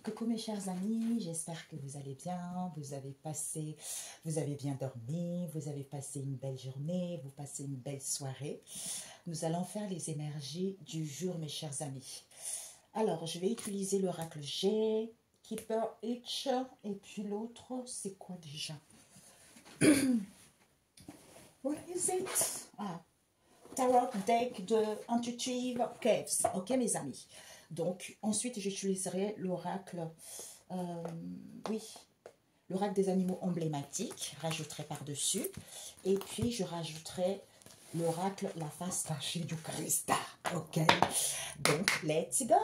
Coucou mes chers amis, j'espère que vous allez bien, vous avez bien dormi, vous avez passé une belle journée, vous passez une belle soirée. Nous allons faire les énergies du jour mes chers amis. Alors, je vais utiliser l'oracle G, Keeper Itch, et puis l'autre, c'est quoi déjà? What is it? Ah, Tarot Deck de Intuitive Caves, ok mes amis. Donc, ensuite, j'utiliserai l'oracle, oui, l'oracle des animaux emblématiques, rajouterai par-dessus. Et puis, je rajouterai l'oracle, la face cachée du Christ. Ok, donc, let's go.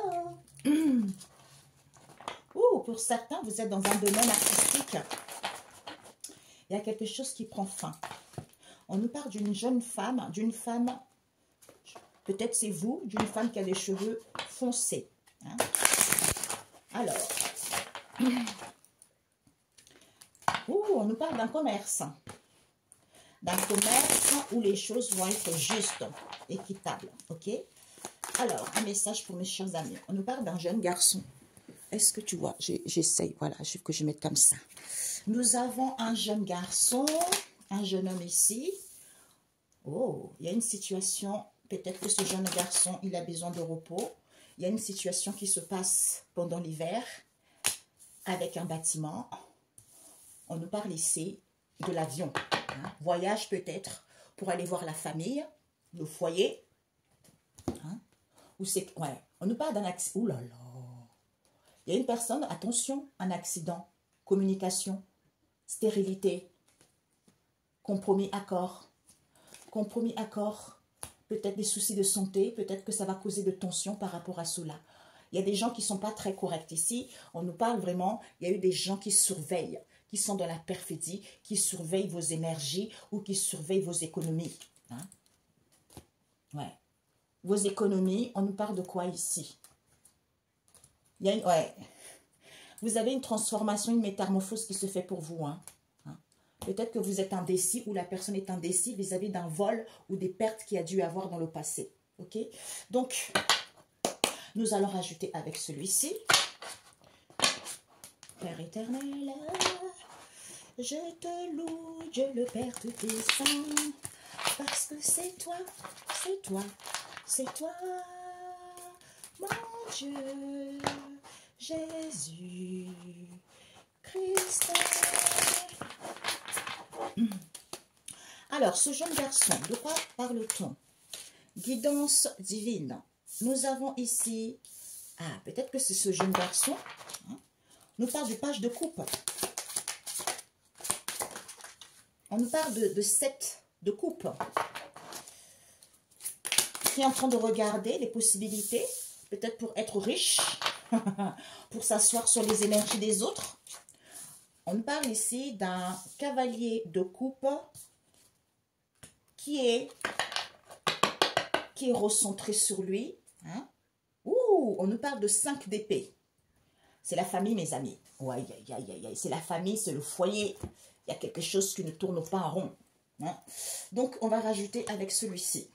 Ouh, pour certains, vous êtes dans un domaine artistique. Il y a quelque chose qui prend fin. On nous parle d'une jeune femme, peut-être c'est vous, d'une femme qui a des cheveux foncés. Hein. Alors, on nous parle d'un commerce. D'un commerce où les choses vont être justes, équitables. Ok? Alors, un message pour mes chers amis. On nous parle d'un jeune garçon. Est-ce que tu vois? J'essaye, voilà, que je mette comme ça. Nous avons un jeune garçon, un jeune homme ici. Oh, il y a une situation, peut-être que ce jeune garçon, il a besoin de repos. Il y a une situation qui se passe pendant l'hiver avec un bâtiment. On nous parle ici de l'avion. Hein. Voyage peut-être pour aller voir la famille, le foyer. Hein. Ou c'est, ouais, on nous parle d'un accident. Ouh là là. Il y a une personne, attention, un accident, communication, stérilité, compromis, accord. Compromis, accord, peut-être des soucis de santé, peut-être que ça va causer de tensions par rapport à cela. Il y a des gens qui ne sont pas très corrects ici. On nous parle vraiment, il y a eu des gens qui surveillent, qui sont dans la perfidie, qui surveillent vos énergies ou qui surveillent vos économies. Hein? Ouais. Vos économies, on nous parle de quoi ici? Il y a ouais. Vous avez une transformation, une métamorphose qui se fait pour vous. Hein? Peut-être que vous êtes indécis ou la personne est indécis vis-à-vis d'un vol ou des pertes qu'il a dû avoir dans le passé. Ok? Donc, nous allons rajouter avec celui-ci. Père éternel, je te loue, Dieu le Père Tout-Puissant, parce que c'est toi, mon Dieu, Jésus, Christ. Alors, ce jeune garçon, de quoi parle-t-on? Guidance divine. Nous avons ici, peut-être que c'est ce jeune garçon, hein, nous parle du page de coupe. On nous parle de 7 de coupe, qui est en train de regarder les possibilités, peut-être pour être riche, pour s'asseoir sur les énergies des autres. On nous parle ici d'un cavalier de coupe qui est recentré sur lui. Hein? Ouh, on nous parle de 5 d'épée. C'est la famille, mes amis. Ouais, c'est la famille, c'est le foyer. Il y a quelque chose qui ne tourne pas en rond. Hein? Donc, on va rajouter avec celui-ci.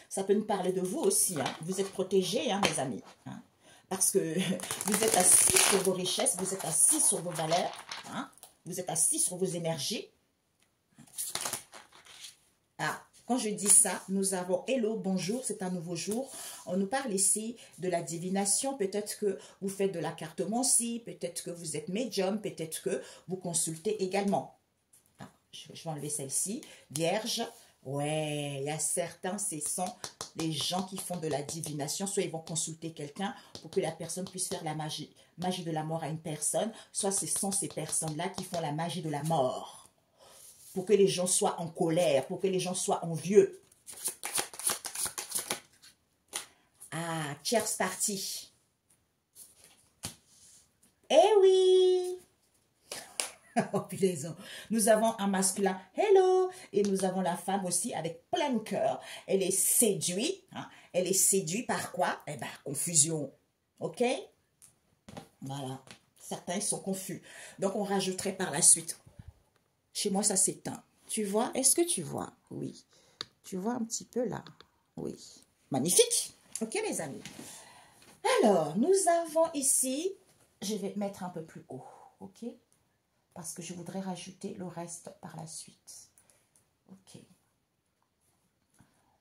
Ça peut nous parler de vous aussi. Hein? Vous êtes protégés, hein, mes amis. Hein? Parce que vous êtes assis sur vos richesses, vous êtes assis sur vos valeurs. Hein? Vous êtes assis sur vos énergies. Quand je dis ça, nous avons hello, bonjour, c'est un nouveau jour. On nous parle ici de la divination. Peut-être que vous faites de la cartomancie, peut-être que vous êtes médium, peut-être que vous consultez également. Je vais enlever celle-ci. Vierge, ouais, il y a certains, ce sont les gens qui font de la divination. Soit ils vont consulter quelqu'un pour que la personne puisse faire la magie de la mort à une personne. Soit ce sont ces personnes-là qui font la magie de la mort. Pour que les gens soient en colère, pour que les gens soient envieux. Tierce partie. Eh oui! Oh, punaise. Nous avons un masculin, hello, et nous avons la femme aussi avec plein de cœur. Elle est séduite. Hein? Elle est séduite par quoi? Eh bien, confusion. Ok? Voilà. Certains sont confus. Donc, on rajouterait par la suite. Chez moi, ça s'éteint. Tu vois? Est-ce que tu vois? Oui. Tu vois un petit peu là? Oui. Magnifique. Ok, mes amis. Alors, nous avons ici, je vais mettre un peu plus haut, ok? Parce que je voudrais rajouter le reste par la suite. Ok.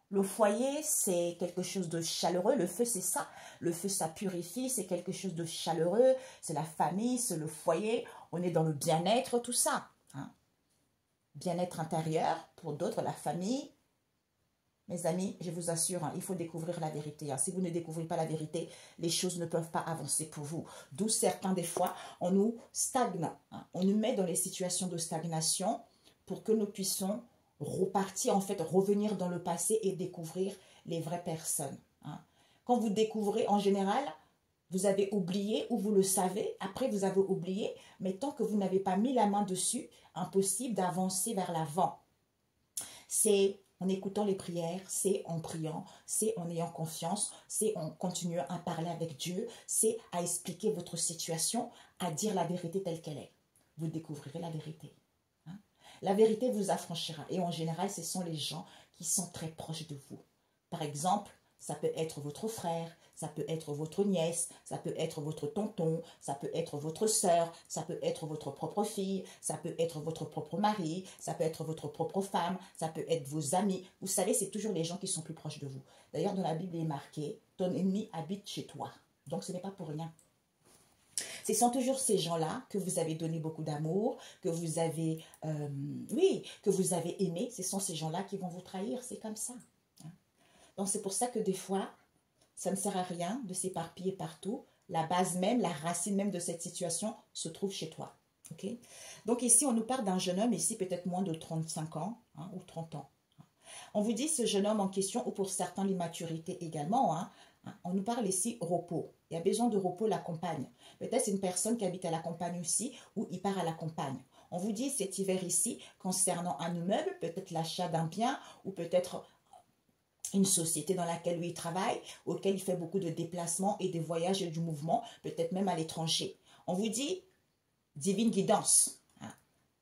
Le foyer, c'est quelque chose de chaleureux. Le feu, c'est ça. Le feu, ça purifie. C'est quelque chose de chaleureux. C'est la famille, c'est le foyer. On est dans le bien-être, tout ça. Hein. Bien-être intérieur. Pour d'autres, la famille. Mes amis, je vous assure, hein, il faut découvrir la vérité. Hein. Si vous ne découvrez pas la vérité, les choses ne peuvent pas avancer pour vous. D'où certains, des fois, on nous stagne. Hein. On nous met dans les situations de stagnation pour que nous puissions repartir, en fait, revenir dans le passé et découvrir les vraies personnes. Hein. Quand vous découvrez, en général, vous avez oublié ou vous le savez, après vous avez oublié, mais tant que vous n'avez pas mis la main dessus, impossible d'avancer vers l'avant. C'est en écoutant les prières, c'est en priant, c'est en ayant confiance, c'est en continuant à parler avec Dieu, c'est à expliquer votre situation, à dire la vérité telle qu'elle est. Vous découvrirez la vérité. Hein? La vérité vous affranchira. Et en général, ce sont les gens qui sont très proches de vous. Par exemple, ça peut être votre frère, ça peut être votre nièce, ça peut être votre tonton, ça peut être votre sœur, ça peut être votre propre fille, ça peut être votre propre mari, ça peut être votre propre femme, ça peut être vos amis. Vous savez, c'est toujours les gens qui sont plus proches de vous. D'ailleurs, dans la Bible, il est marqué, ton ennemi habite chez toi. Donc, ce n'est pas pour rien. Ce sont toujours ces gens-là que vous avez donné beaucoup d'amour, que vous avez, que vous avez aimé. Ce sont ces gens-là qui vont vous trahir. C'est comme ça. Donc, c'est pour ça que des fois, ça ne sert à rien de s'éparpiller partout. La base même, la racine même de cette situation se trouve chez toi. Okay? Donc, ici, on nous parle d'un jeune homme, ici, peut-être moins de 35 ans hein, ou 30 ans. On vous dit ce jeune homme en question, ou pour certains, l'immaturité également. Hein, on nous parle ici repos. Il y a besoin de repos, la campagne. Peut-être c'est une personne qui habite à la campagne aussi, ou il part à la campagne. On vous dit cet hiver ici, concernant un immeuble, peut-être l'achat d'un bien, ou peut-être une société dans laquelle lui il travaille, auquel il fait beaucoup de déplacements et de voyages et du mouvement, peut-être même à l'étranger. On vous dit divine guidance. Hein.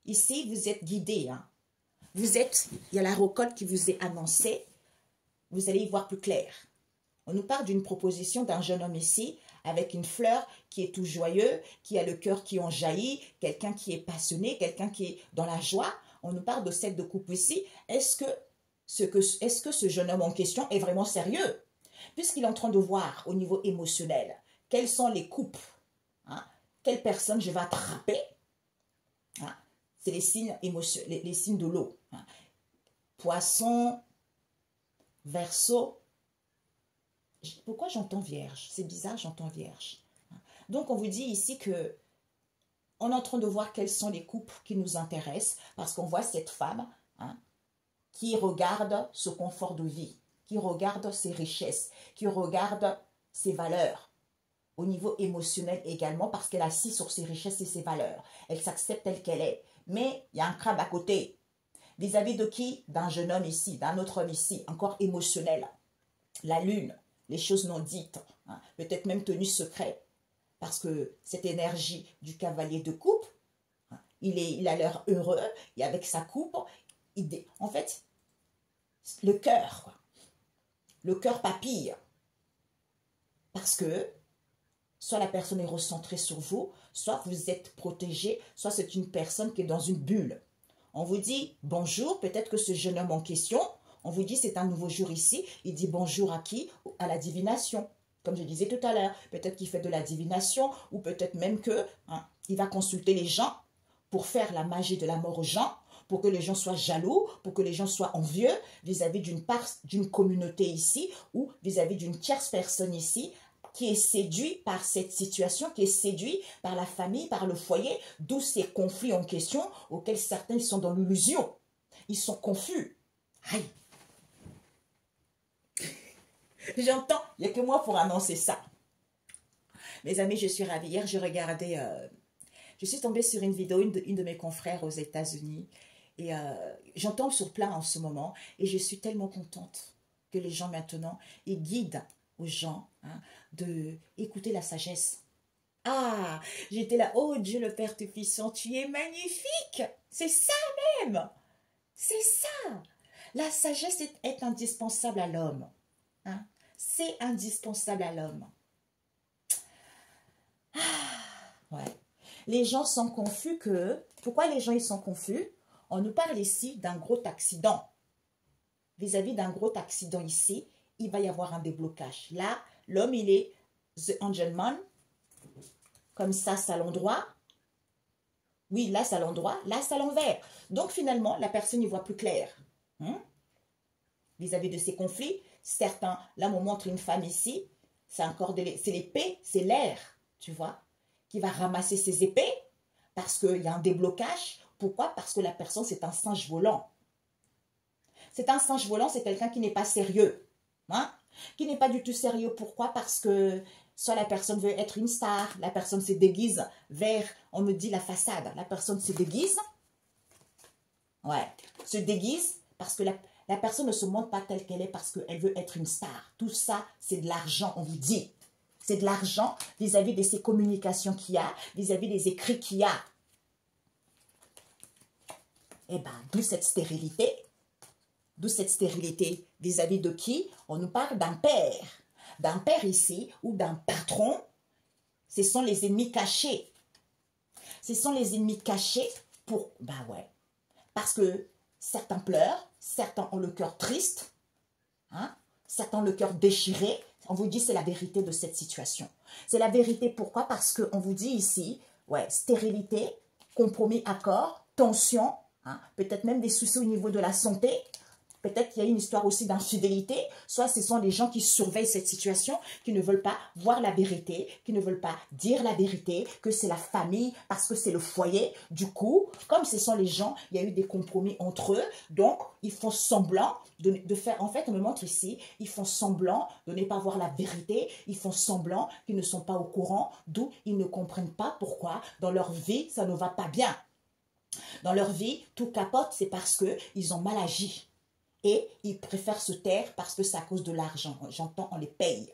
Ici, vous êtes guidé. Hein. Vous êtes, il y a la récolte qui vous est annoncée, vous allez y voir plus clair. On nous parle d'une proposition d'un jeune homme ici, avec une fleur qui est tout joyeux, qui a le cœur qui en jaillit, quelqu'un qui est passionné, quelqu'un qui est dans la joie. On nous parle de cette de couple ici. Est-ce que ce jeune homme en question est vraiment sérieux? Puisqu'il est en train de voir au niveau émotionnel quelles sont les coupes, hein, quelle personne je vais attraper. Hein, c'est les signes émotionnels, les signes de l'eau. Hein. Poisson, Verseau. Pourquoi j'entends vierge? C'est bizarre, j'entends vierge. Donc, on vous dit ici que on est en train de voir quelles sont les couples qui nous intéressent parce qu'on voit cette femme hein, qui regarde ce confort de vie, qui regarde ses richesses, qui regarde ses valeurs au niveau émotionnel également parce qu'elle assise sur ses richesses et ses valeurs. Elle s'accepte telle qu'elle est. Mais il y a un crabe à côté. Vis-à-vis de qui? D'un jeune homme ici, d'un autre homme ici, encore émotionnel. La lune, les choses non dites, hein, peut-être même tenues secrètes. Parce que cette énergie du cavalier de coupe, hein, il a l'air heureux, et avec sa coupe, en fait, le cœur papille. Parce que soit la personne est recentrée sur vous, soit vous êtes protégé, soit c'est une personne qui est dans une bulle. On vous dit bonjour, peut-être que ce jeune homme en question, on vous dit c'est un nouveau jour ici, il dit bonjour à qui? À la divination. Comme je disais tout à l'heure, peut-être qu'il fait de la divination ou peut-être même que hein, il va consulter les gens pour faire la magie de la mort aux gens, pour que les gens soient jaloux, pour que les gens soient envieux vis-à-vis d'une communauté ici ou vis-à-vis d'une tierce personne ici qui est séduit par cette situation, qui est séduit par la famille, par le foyer, d'où ces conflits en question auxquels certains sont dans l'illusion. Ils sont confus. Aïe. J'entends, il n'y a que moi pour annoncer ça. Mes amis, je suis ravie. Hier, je regardais, je suis tombée sur une vidéo, une de mes confrères aux États-Unis. Et j'entends sur plein en ce moment. Et je suis tellement contente que les gens maintenant, ils guident aux gens hein, de écouter la sagesse. Ah, j'étais là, oh Dieu le Père Tout-Puissant, tu es magnifique. C'est ça même. C'est ça. La sagesse est indispensable à l'homme. Hein. C'est indispensable à l'homme. Ouais. Les gens sont confus que... Pourquoi les gens ils sont confus? On nous parle ici d'un gros accident. Vis-à-vis d'un gros accident ici, il va y avoir un déblocage. Là, l'homme, il est the Angelman. Comme ça, c'est à l'endroit. Oui, là, c'est à l'endroit. Là, c'est à l'envers. Donc, finalement, la personne y voit plus clair. Vis-à-vis de ces conflits, certains, là, on montre une femme ici. C'est c'est l'épée, c'est l'air, tu vois, qui va ramasser ses épées parce qu'il y a un déblocage. Pourquoi? Parce que la personne, c'est un singe volant. C'est un singe volant, c'est quelqu'un qui n'est pas sérieux. Hein? Qui n'est pas du tout sérieux. Pourquoi? Parce que soit la personne veut être une star, la personne se déguise vers, on me dit la façade, la personne se déguise. Ouais, se déguise parce que la personne ne se montre pas telle qu'elle est parce qu'elle veut être une star. Tout ça, c'est de l'argent, on vous dit. C'est de l'argent vis-à-vis de ces communications qu'il y a, vis-à-vis des écrits qu'il y a. Eh bien, d'où cette stérilité. D'où cette stérilité vis-à-vis de qui? On nous parle d'un père. D'un père ici ou d'un patron. Ce sont les ennemis cachés. Ce sont les ennemis cachés pour... Ben ouais. Parce que certains pleurent, certains ont le cœur triste, hein? Certains ont le cœur déchiré. On vous dit c'est la vérité de cette situation. C'est la vérité, pourquoi? Parce qu'on vous dit ici, ouais, stérilité, compromis à corps, tension, hein? Peut-être même des soucis au niveau de la santé. Peut-être qu'il y a une histoire aussi d'infidélité. Soit ce sont les gens qui surveillent cette situation, qui ne veulent pas voir la vérité, qui ne veulent pas dire la vérité, que c'est la famille, parce que c'est le foyer. Du coup, comme ce sont les gens, il y a eu des compromis entre eux. Donc, ils font semblant de faire... En fait, on me montre ici, ils font semblant de ne pas voir la vérité. Ils font semblant qu'ils ne sont pas au courant, d'où ils ne comprennent pas pourquoi dans leur vie, ça ne va pas bien. Dans leur vie, tout capote, c'est parce qu'ils ont mal agi. Et ils préfèrent se taire parce que c'est à cause de l'argent. J'entends, on les paye.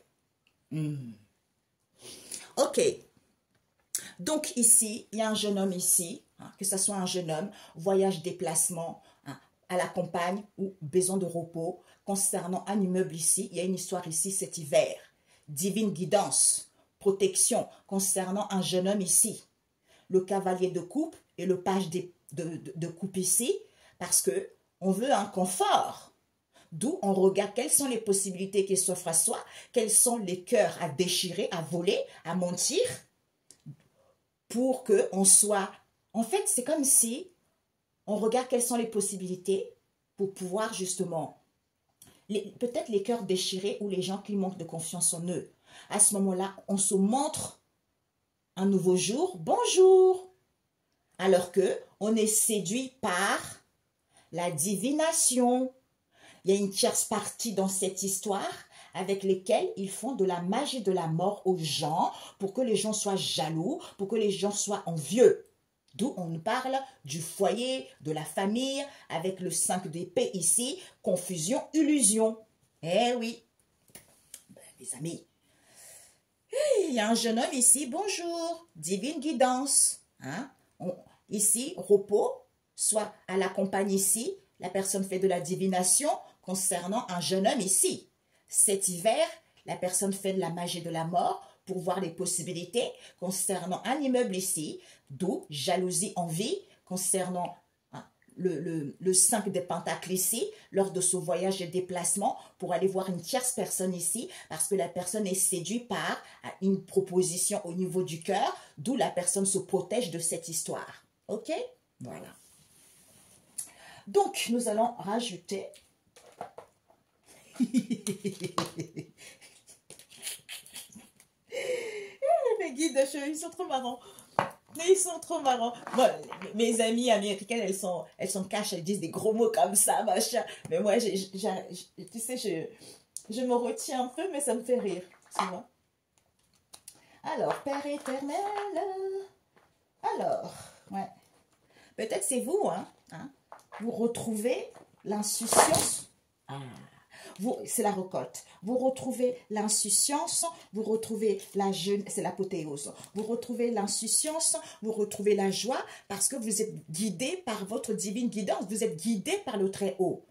Ok. Donc ici, il y a un jeune homme ici, hein, que ce soit un jeune homme, voyage, déplacement, hein, à la campagne ou besoin de repos. Concernant un immeuble ici, il y a une histoire ici cet hiver. Divine guidance, protection concernant un jeune homme ici. Le cavalier de coupe et le page de coupe ici, parce que on veut un confort. D'où on regarde quelles sont les possibilités qui s'offrent à soi, quels sont les cœurs à déchirer, à voler, à mentir, pour qu'on soit... En fait, c'est comme si on regarde quelles sont les possibilités pour pouvoir justement... Peut-être les cœurs déchirés ou les gens qui manquent de confiance en eux. À ce moment-là, on se montre un nouveau jour. Bonjour! Alors que on est séduit par... la divination. Il y a une tierce partie dans cette histoire avec lesquelles ils font de la magie de la mort aux gens pour que les gens soient jaloux, pour que les gens soient envieux. D'où on nous parle du foyer, de la famille, avec le 5 d'épée ici, confusion, illusion. Eh oui, mes amis. Il y a un jeune homme ici, bonjour, divine guidance. Hein? Ici, repos. Soit à la campagne ici, la personne fait de la divination concernant un jeune homme ici. Cet hiver, la personne fait de la magie de la mort pour voir les possibilités concernant un immeuble ici, d'où jalousie, envie, concernant hein, le 5 des pentacles ici, lors de ce voyage et déplacement, pour aller voir une tierce personne ici, parce que la personne est séduite par une proposition au niveau du cœur, d'où la personne se protège de cette histoire. Ok? Voilà. Donc, nous allons rajouter... Mes guides, ils sont trop marrants. Ils sont trop marrants. Bon, mes amies américaines, elles sont cash, elles disent des gros mots comme ça, machin. Mais moi, tu sais, je me retiens un peu, mais ça me fait rire, tu vois. Alors, Père éternel. Alors, ouais. Peut-être c'est vous, hein. Vous retrouvez l'insouciance. C'est la récolte. Vous retrouvez l'insouciance, vous retrouvez la jeune, c'est l'apothéose. Vous retrouvez l'insouciance, vous retrouvez la joie parce que vous êtes guidé par votre divine guidance. Vous êtes guidé par le Très-Haut.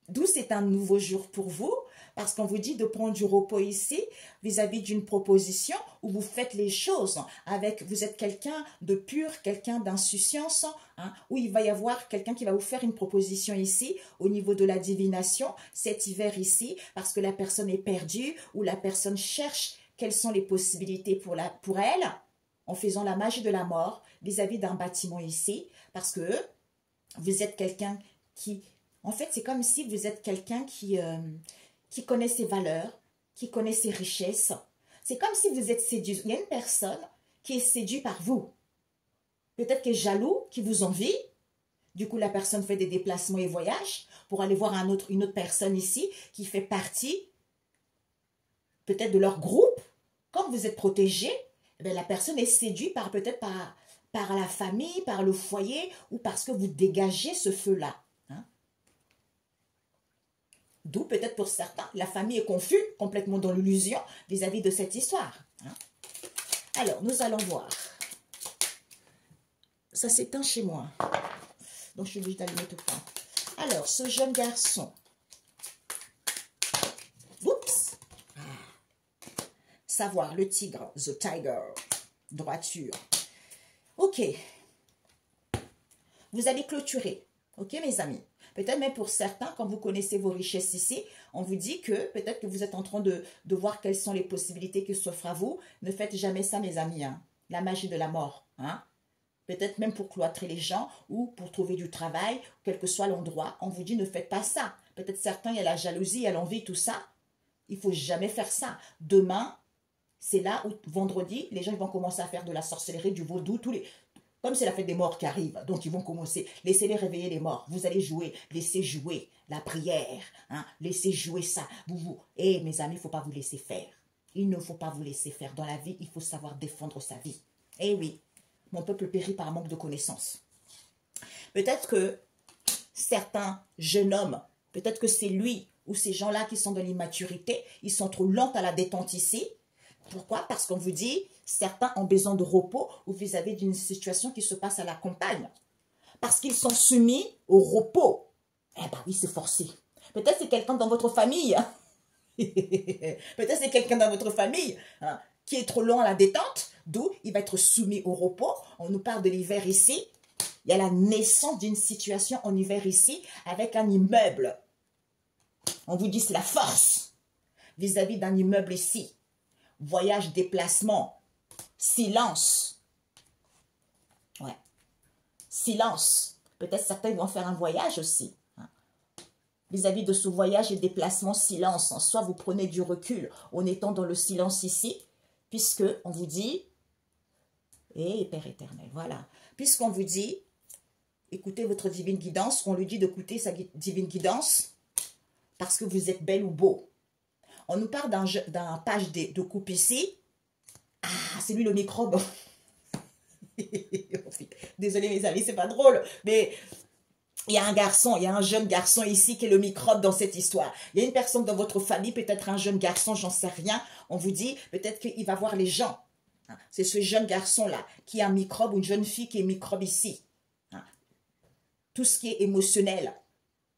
D'où c'est un nouveau jour pour vous parce qu'on vous dit de prendre du repos ici vis-à-vis d'une proposition où vous faites les choses avec, vous êtes quelqu'un de pur, quelqu'un d'insouciance, hein, où il va y avoir quelqu'un qui va vous faire une proposition ici au niveau de la divination cet hiver ici, parce que la personne est perdue ou la personne cherche quelles sont les possibilités pour elle en faisant la magie de la mort vis-à-vis d'un bâtiment ici, parce que vous êtes quelqu'un qui... En fait, c'est comme si vous êtes quelqu'un qui connaît ses valeurs, qui connaît ses richesses. C'est comme si vous êtes séduit. Il y a une personne qui est séduite par vous. Peut-être qu'elle est jaloux, qui vous envie. Du coup, la personne fait des déplacements et voyages pour aller voir une autre personne ici qui fait partie peut-être de leur groupe. Comme vous êtes protégé, eh la personne est séduite peut-être par la famille, par le foyer ou parce que vous dégagez ce feu-là. D'où peut-être pour certains, la famille est confuse, complètement dans l'illusion vis-à-vis de cette histoire. Alors, nous allons voir. Ça s'éteint chez moi. Donc, je suis obligée d'allumer tout le temps. Alors, ce jeune garçon. Oups. Savoir, le tigre, the tiger. Droiture. Ok. Vous allez clôturer. Ok, mes amis? Peut-être même pour certains, quand vous connaissez vos richesses ici, on vous dit que peut-être que vous êtes en train de voir quelles sont les possibilités qui s'offrent à vous. Ne faites jamais ça, mes amis. Hein. La magie de la mort. Hein. Peut-être même pour cloîtrer les gens ou pour trouver du travail, quel que soit l'endroit. On vous dit ne faites pas ça. Peut-être certains, il y a la jalousie, il y a l'envie, tout ça. Il ne faut jamais faire ça. Demain, c'est là où vendredi, les gens vont commencer à faire de la sorcellerie, du vaudou, comme c'est la fête des morts qui arrive, donc ils vont commencer. Laissez-les réveiller les morts. Vous allez jouer. Laissez jouer la prière. Hein? Laissez jouer ça. Et mes amis, il ne faut pas vous laisser faire. Il ne faut pas vous laisser faire. Dans la vie, il faut savoir défendre sa vie. Eh oui, mon peuple périt par manque de connaissances. Peut-être que certains jeunes hommes, peut-être que c'est lui ou ces gens-là qui sont dans l'immaturité, ils sont trop lents à la détente ici. Pourquoi? Parce qu'on vous dit, certains ont besoin de repos ou vis-à-vis d'une situation qui se passe à la campagne. Parce qu'ils sont soumis au repos. Eh bien oui, c'est forcé. Peut-être c'est quelqu'un dans votre famille. Peut-être c'est quelqu'un dans votre famille hein, qui est trop long à la détente. D'où il va être soumis au repos. On nous parle de l'hiver ici. Il y a la naissance d'une situation en hiver ici avec un immeuble. On vous dit c'est la force vis-à-vis d'un immeuble ici. Voyage, déplacement, silence. Ouais. Silence. Peut-être certains vont faire un voyage aussi. Vis-à-vis de ce voyage et déplacement, silence. Soit vous prenez du recul en étant dans le silence ici, puisque on vous dit, Père éternel, voilà. Puisqu'on vous dit, écoutez votre divine guidance, on lui dit d'écouter sa divine guidance, parce que vous êtes belle ou beau. On nous parle d'un page de coupe ici. Ah, c'est lui le microbe. Désolé mes amis, c'est pas drôle. Mais il y a un garçon, il y a un jeune garçon ici qui est le microbe dans cette histoire. Il y a une personne dans votre famille, peut-être un jeune garçon, j'en sais rien. On vous dit, peut-être qu'il va voir les gens. C'est ce jeune garçon-là qui a un microbe ou une jeune fille qui est microbe ici. Tout ce qui est émotionnel.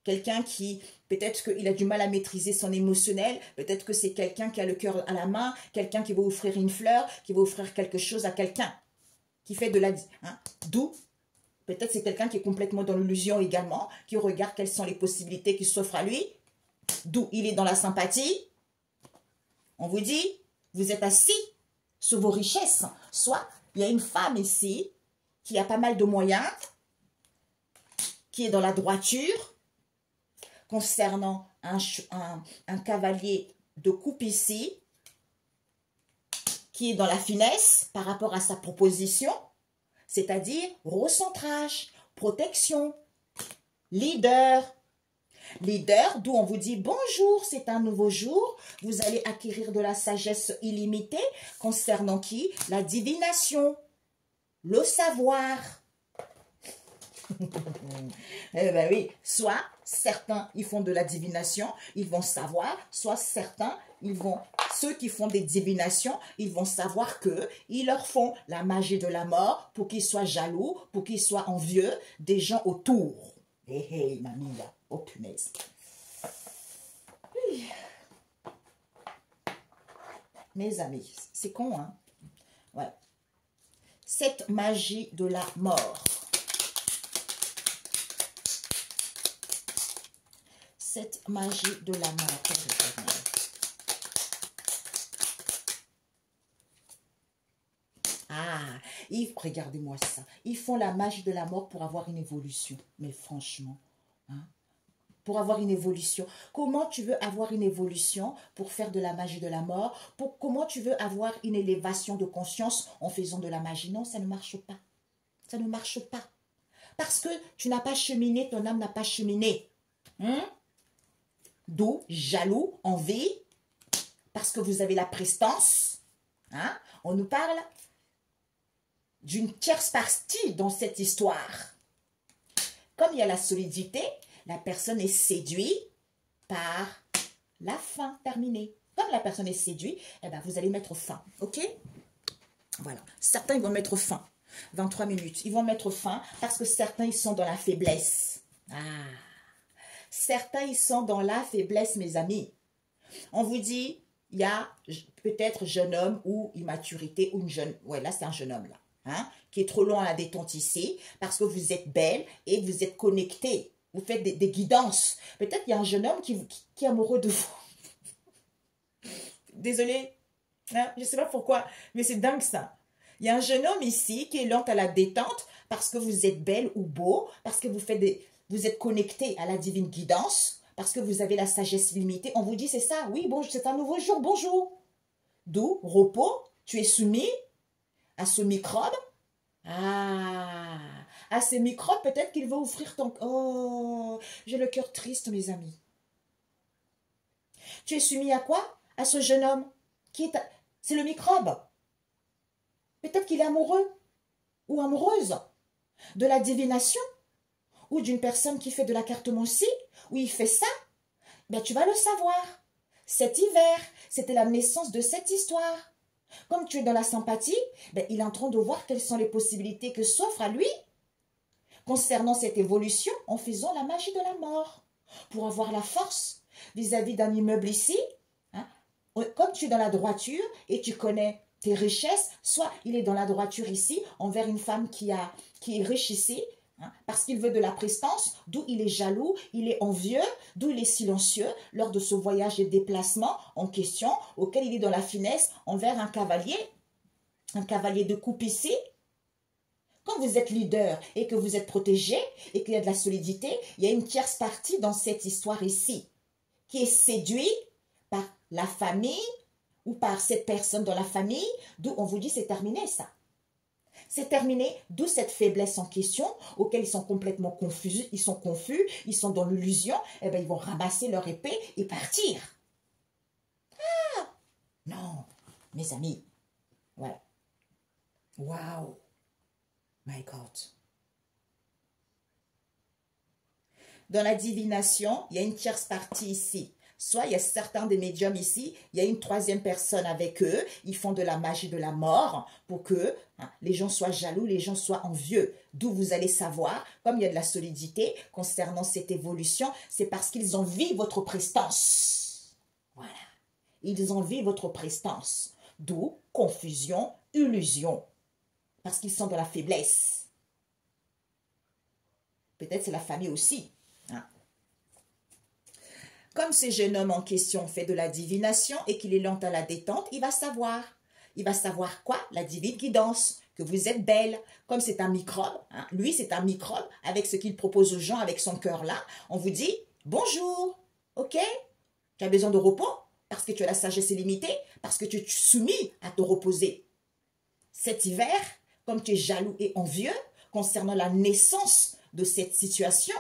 Quelqu'un qui, peut-être qu'il a du mal à maîtriser son émotionnel, peut-être que c'est quelqu'un qui a le cœur à la main, quelqu'un qui va offrir une fleur, qui va offrir quelque chose à quelqu'un, qui fait de la... D'où, peut-être c'est quelqu'un qui est complètement dans l'illusion également, qui regarde quelles sont les possibilités qui s'offrent à lui, d'où il est dans la sympathie. On vous dit, vous êtes assis sur vos richesses. Soit, il y a une femme ici, qui a pas mal de moyens, qui est dans la droiture, concernant un cavalier de coupe ici, qui est dans la finesse par rapport à sa proposition, c'est-à-dire recentrage, protection, leader. Leader, d'où on vous dit bonjour, c'est un nouveau jour, vous allez acquérir de la sagesse illimitée concernant qui? La divination, le savoir. Eh bien oui, soit certains, ils font de la divination, ils vont savoir, soit certains, ceux qui font des divinations, ils vont savoir que ils leur font la magie de la mort pour qu'ils soient jaloux, pour qu'ils soient envieux des gens autour. Hé, mamie, là, oh punaise. mes amis. C'est con, hein? Ouais. Cette magie de la mort. Cette magie de la mort, Père éternel. Ah, regardez-moi ça. Ils font la magie de la mort pour avoir une évolution. Mais franchement, hein, pour avoir une évolution. Comment tu veux avoir une évolution pour faire de la magie de la mort? Comment tu veux avoir une élévation de conscience en faisant de la magie? Non, ça ne marche pas. Ça ne marche pas. Parce que tu n'as pas cheminé, ton âme n'a pas cheminé. D'où jaloux, envie, parce que vous avez la prestance. Hein? On nous parle d'une tierce partie dans cette histoire. Comme il y a la solidité, la personne est séduite par la fin terminée. Comme la personne est séduite, eh ben, vous allez mettre fin. OK? Voilà. Certains, ils vont mettre fin. 23 minutes. Ils vont mettre fin parce que certains, ils sont dans la faiblesse. Ah. Certains, ils sont dans la faiblesse, mes amis. On vous dit, il y a peut-être jeune homme ou immaturité ou une jeune... Ouais, là, c'est un jeune homme, là. Hein, qui est trop long à la détente ici parce que vous êtes belle et vous êtes connecté. Vous faites des guidances. Peut-être qu'il y a un jeune homme qui est amoureux de vous. Désolée. Hein, je ne sais pas pourquoi, mais c'est dingue ça. Il y a un jeune homme ici qui est lent à la détente parce que vous êtes belle ou beau, parce que vous êtes connecté à la divine guidance, parce que vous avez la sagesse limitée. On vous dit, c'est ça, oui, bon, c'est un nouveau jour, bonjour. D'où, repos, tu es soumis à ce microbe. Ah, à ces microbes, peut-être qu'il va offrir ton... Oh, j'ai le cœur triste, mes amis. Tu es soumis à quoi? À ce jeune homme qui est... C'est le microbe. Peut-être qu'il est amoureux ou amoureuse de la divination ou d'une personne qui fait de la cartomancie ou il fait ça. Ben, tu vas le savoir. Cet hiver, c'était la naissance de cette histoire. Comme tu es dans la sympathie, ben, il est en train de voir quelles sont les possibilités que s'offrent à lui concernant cette évolution en faisant la magie de la mort. Pour avoir la force vis-à-vis d'un immeuble ici, hein, comme tu es dans la droiture et tu connais tes richesses, soit il est dans la droiture ici envers une femme qui est riche ici, hein, parce qu'il veut de la prestance, d'où il est jaloux, il est envieux, d'où il est silencieux lors de ce voyage et déplacement en question, auquel il est dans la finesse envers un cavalier de coupe ici. Quand vous êtes leader et que vous êtes protégé et qu'il y a de la solidité, il y a une tierce partie dans cette histoire ici qui est séduite par la famille ou par cette personne dans la famille, d'où on vous dit c'est terminé ça. C'est terminé, d'où cette faiblesse en question, auquel ils sont complètement confus, ils sont confus, ils sont dans l'illusion, et bien ils vont ramasser leur épée et partir. Ah! Non, mes amis. Ouais. Waouh. My God. Dans la divination, il y a une tierce partie ici. Soit il y a certains des médiums ici, il y a une troisième personne avec eux, ils font de la magie de la mort pour que les gens soient jaloux, les gens soient envieux. D'où vous allez savoir, comme il y a de la solidité concernant cette évolution, c'est parce qu'ils envient votre prestance. Voilà. Ils envient votre prestance. D'où confusion, illusion. Parce qu'ils sont dans la faiblesse. Peut-être c'est la famille aussi. Hein. Comme ce jeune homme en question fait de la divination et qu'il est lent à la détente, il va savoir. Il va savoir quoi? La divine guidance, que vous êtes belle. Comme c'est un microbe, hein, lui c'est un microbe, avec ce qu'il propose aux gens, avec son cœur là, on vous dit bonjour, ok? Tu as besoin de repos parce que tu as la sagesse illimitée, parce que tu es soumis à te reposer. Cet hiver, comme tu es jaloux et envieux concernant la naissance de cette situation,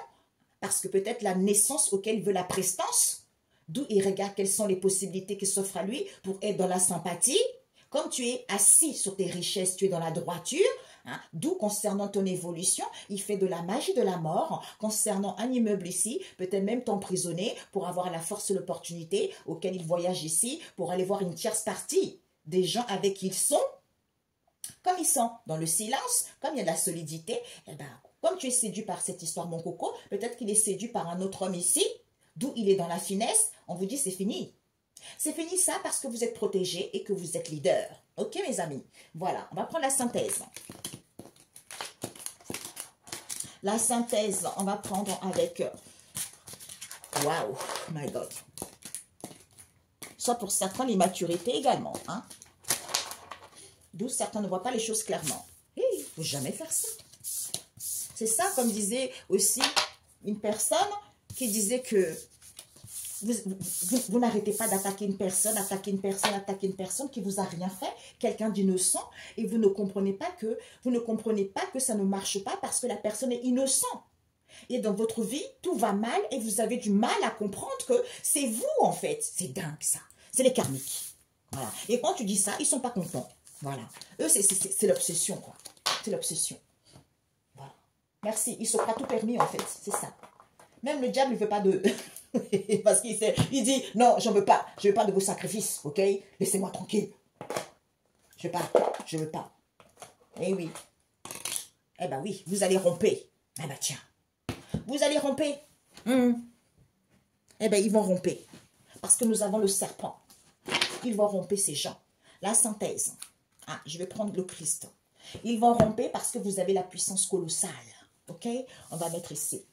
parce que peut-être la naissance auquel il veut la prestance, d'où il regarde quelles sont les possibilités qui s'offrent à lui pour être dans la sympathie. Comme tu es assis sur tes richesses, tu es dans la droiture, hein, d'où concernant ton évolution, il fait de la magie de la mort, concernant un immeuble ici, peut-être même t'emprisonner pour avoir la force et l'opportunité auquel il voyage ici, pour aller voir une tierce partie des gens avec qui ils sont. Comme ils sont dans le silence, comme il y a de la solidité, eh ben, comme tu es séduit par cette histoire, mon coco, peut-être qu'il est séduit par un autre homme ici, d'où il est dans la finesse, on vous dit c'est fini. C'est fini ça parce que vous êtes protégé et que vous êtes leader. Ok, mes amis? Voilà, on va prendre la synthèse. La synthèse, on va prendre avec... Waouh, my God. Soit pour certains, l'immaturité également. Hein? D'où certains ne voient pas les choses clairement. Et il ne faut jamais faire ça. C'est ça, comme disait aussi une personne qui disait que vous n'arrêtez pas d'attaquer une personne qui vous a rien fait, quelqu'un d'innocent, et vous ne comprenez pas que ça ne marche pas parce que la personne est innocente. Et dans votre vie, tout va mal et vous avez du mal à comprendre que c'est vous en fait. C'est dingue ça. C'est les karmiques. Voilà. Et quand tu dis ça, ils ne sont pas contents. Voilà. Eux, c'est l'obsession, quoi. C'est l'obsession. Voilà. Merci. Ils se croient tout permis en fait. C'est ça. Même le diable ne veut pas d'eux. Parce qu'il dit, non, j'en veux pas. Je veux pas de vos sacrifices, ok? Laissez-moi tranquille. Je veux pas. Je veux pas. Eh oui. Eh ben oui, vous allez romper. Eh ben tiens. Vous allez romper. Eh ben ils vont romper. Parce que nous avons le serpent. Ils vont romper ces gens. La synthèse. Ah, je vais prendre le Christ. Ils vont romper parce que vous avez la puissance colossale. Ok? On va mettre ici.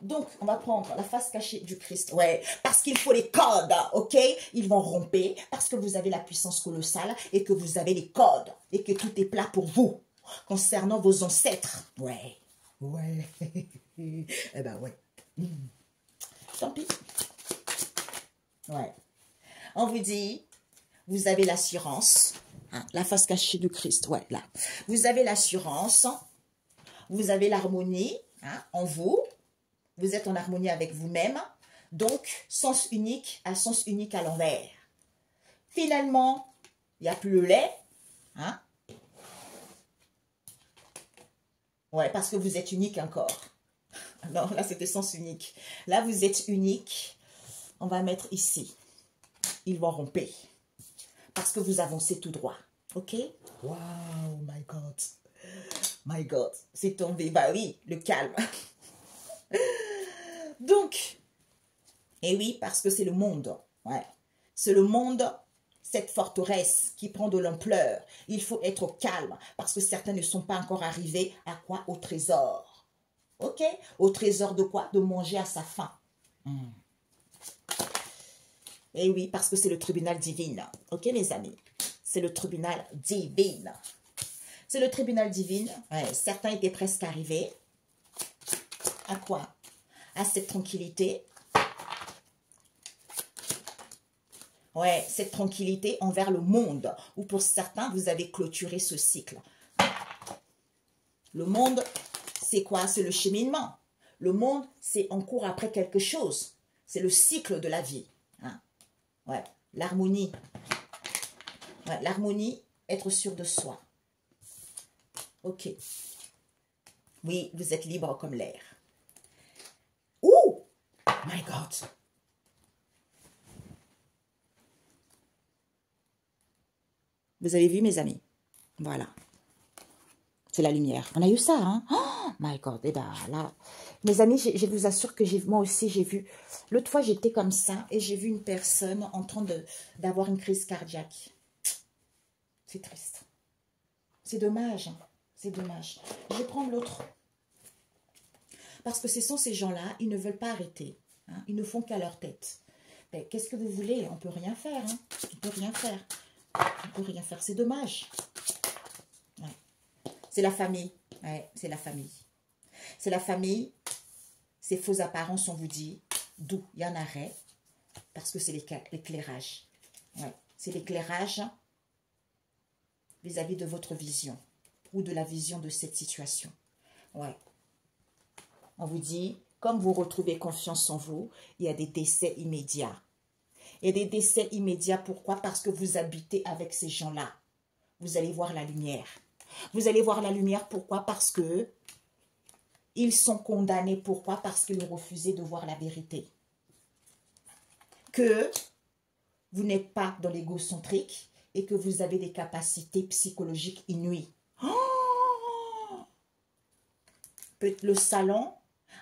Donc, on va prendre la face cachée du Christ. Ouais, parce qu'il faut les codes, ok? Ils vont romper parce que vous avez la puissance colossale et que vous avez les codes et que tout est plat pour vous concernant vos ancêtres. Ouais, ouais. Eh ben ouais. Tant pis. Ouais. On vous dit, vous avez l'assurance. Hein, la face cachée du Christ, ouais, là. Vous avez l'assurance. Vous avez l'harmonie hein, en vous. Vous êtes en harmonie avec vous-même. Donc, sens unique à l'envers. Finalement, il n'y a plus le lait. Hein? Ouais, parce que vous êtes unique encore. Non, là, c'était sens unique. Là, vous êtes unique. On va mettre ici. Ils vont romper. Parce que vous avancez tout droit. OK? Wow, my God. My God. C'est tombé. Bah oui, le calme. Donc, et oui, parce que c'est le monde. Ouais. C'est le monde, cette forteresse qui prend de l'ampleur. Il faut être au calme parce que certains ne sont pas encore arrivés à quoi? Au trésor. Ok? Au trésor de quoi? De manger à sa faim. Et oui, parce que c'est le tribunal divin. Ok, mes amis? C'est le tribunal divin. C'est le tribunal divin. Ouais, certains étaient presque arrivés. À quoi? À cette tranquillité. Ouais, cette tranquillité envers le monde. Ou pour certains, vous avez clôturé ce cycle. Le monde, c'est quoi? C'est le cheminement. Le monde, c'est on court après quelque chose. C'est le cycle de la vie. Hein? Ouais, l'harmonie. Ouais, l'harmonie, être sûr de soi. Ok. Oui, vous êtes libre comme l'air. Ouh! My God! Vous avez vu, mes amis? Voilà. C'est la lumière. On a eu ça, hein? Oh, my God! Et ben là, mes amis, je vous assure que moi aussi, j'ai vu... L'autre fois, j'étais comme ça et j'ai vu une personne en train d'avoir une crise cardiaque. C'est triste. C'est dommage. Hein? C'est dommage. Je vais prendre l'autre. Parce que ce sont ces gens-là, ils ne veulent pas arrêter. Hein? Ils ne font qu'à leur tête. Qu'est-ce que vous voulez? On ne peut rien faire. Hein? On ne peut rien faire. On ne peut rien faire. C'est dommage. Ouais. C'est la famille. Ouais, c'est la famille. C'est la famille. Ces fausses apparences, on vous dit. D'où il y en aurait. Parce que c'est l'éclairage. Ouais. C'est l'éclairage vis-à-vis de votre vision. Ou de la vision de cette situation. Ouais. On vous dit, comme vous retrouvez confiance en vous, il y a des décès immédiats. Il y a des décès immédiats. Pourquoi? Parce que vous habitez avec ces gens-là. Vous allez voir la lumière. Vous allez voir la lumière. Pourquoi? Parce que ils sont condamnés. Pourquoi? Parce qu'ils ont refusé de voir la vérité. Que vous n'êtes pas dans l'égocentrique et que vous avez des capacités psychologiques inouïes. Oh! Le salon.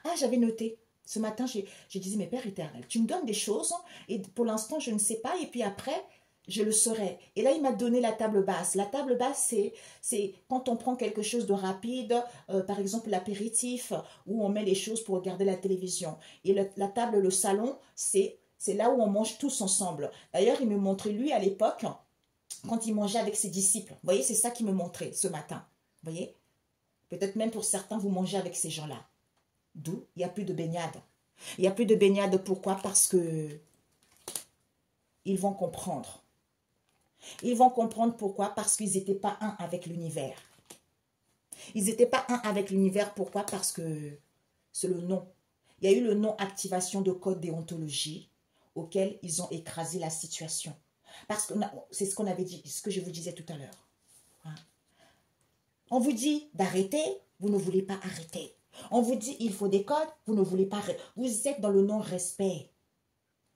Ah, j'avais noté. Ce matin, j'ai dit, mais Père éternel, tu me donnes des choses et pour l'instant, je ne sais pas. Et puis après, je le saurai. Et là, il m'a donné la table basse. La table basse, c'est quand on prend quelque chose de rapide, par exemple l'apéritif, où on met les choses pour regarder la télévision. Et la table, le salon, c'est là où on mange tous ensemble. D'ailleurs, il me montrait, lui, à l'époque, quand il mangeait avec ses disciples. Vous voyez, c'est ça qu'il me montrait ce matin. Vous voyez? Peut-être même pour certains, vous mangez avec ces gens-là. D'où il n'y a plus de baignade. Il n'y a plus de baignade, pourquoi? Parce que ils vont comprendre. Ils vont comprendre pourquoi? Parce qu'ils n'étaient pas un avec l'univers. Ils n'étaient pas un avec l'univers, pourquoi? Parce que c'est le nom. Il y a eu le non-activation de code déontologie auquel ils ont écrasé la situation. Parce que c'est ce qu'on avait dit, ce que je vous disais tout à l'heure. Hein? On vous dit d'arrêter, vous ne voulez pas arrêter. On vous dit il faut des codes, vous ne voulez pas. Vous êtes dans le non-respect.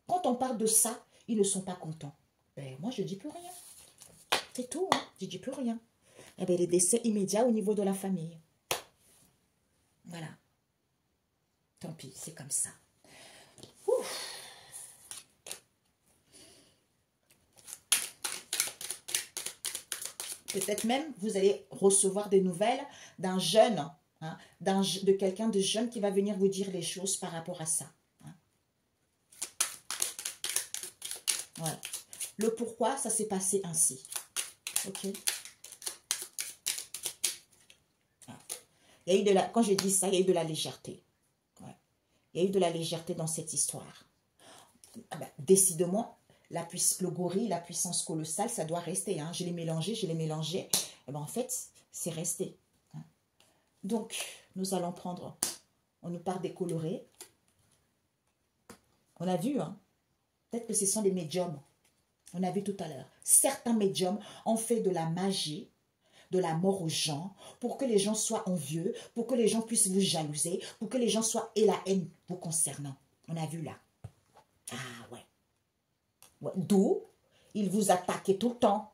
Quand on parle de ça, ils ne sont pas contents. Ben, moi, je ne dis plus rien. C'est tout, hein? Je ne dis plus rien. Eh bien, les décès immédiats au niveau de la famille. Voilà. Tant pis, c'est comme ça. Ouf. Peut-être même, vous allez recevoir des nouvelles d'un jeune, hein, de quelqu'un de jeune qui va venir vous dire les choses par rapport à ça. Hein. Voilà. Le pourquoi, ça s'est passé ainsi. Ok. Il y a eu de la, quand je dis ça, il y a eu de la légèreté. Ouais. Il y a eu de la légèreté dans cette histoire. Ah ben, décidément, le gorille, la puissance colossale, ça doit rester. Hein. Je l'ai mélangé. Et ben, en fait, c'est resté. Hein. Donc, nous allons prendre, on nous part des colorés. On a vu, hein. Peut-être que ce sont des médiums. On a vu tout à l'heure. Certains médiums ont fait de la magie, de la mort aux gens, pour que les gens soient envieux, pour que les gens puissent vous jalouser, pour que les gens soient et la haine vous concernant. On a vu là. Ah ouais. Ouais. D'où il vous attaquait tout le temps.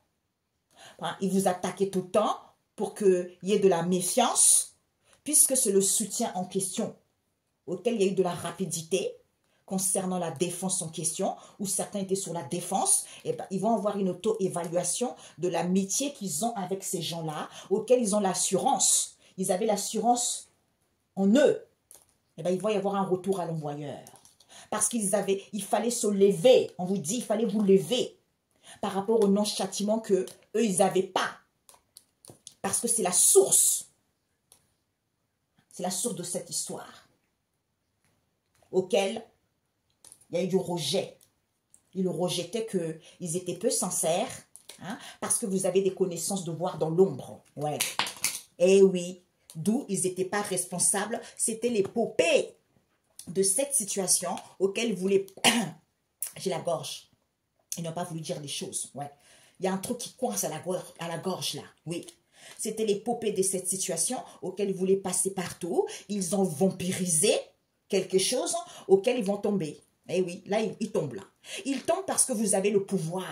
Il vous attaquait tout le temps pour qu'il y ait de la méfiance, puisque c'est le soutien en question auquel il y a eu de la rapidité, concernant la défense en question, où certains étaient sur la défense, et ben, ils vont avoir une auto-évaluation de l'amitié qu'ils ont avec ces gens-là, auxquels ils ont l'assurance. Ils avaient l'assurance en eux. Et ben, il va y avoir un retour à l'envoyeur. Parce il fallait se lever. On vous dit, il fallait vous lever par rapport au non-châtiment que eux, ils n'avaient pas. Parce que c'est la source. C'est la source de cette histoire. Auquel il y a eu du rejet. Ils rejetaient qu'ils étaient peu sincères, hein, parce que vous avez des connaissances de voir dans l'ombre. Ouais. Eh oui, d'où ils n'étaient pas responsables. C'était les poupées de cette situation auxquelles ils voulaient... J'ai la gorge. Ils n'ont pas voulu dire les choses. Ouais. Il y a un truc qui coince à la gorge là. Oui. C'était les poupées de cette situation auxquelles ils voulaient passer partout. Ils ont vampirisé quelque chose auquel ils vont tomber. Eh oui, là, il tombe là. Il tombe parce que vous avez le pouvoir.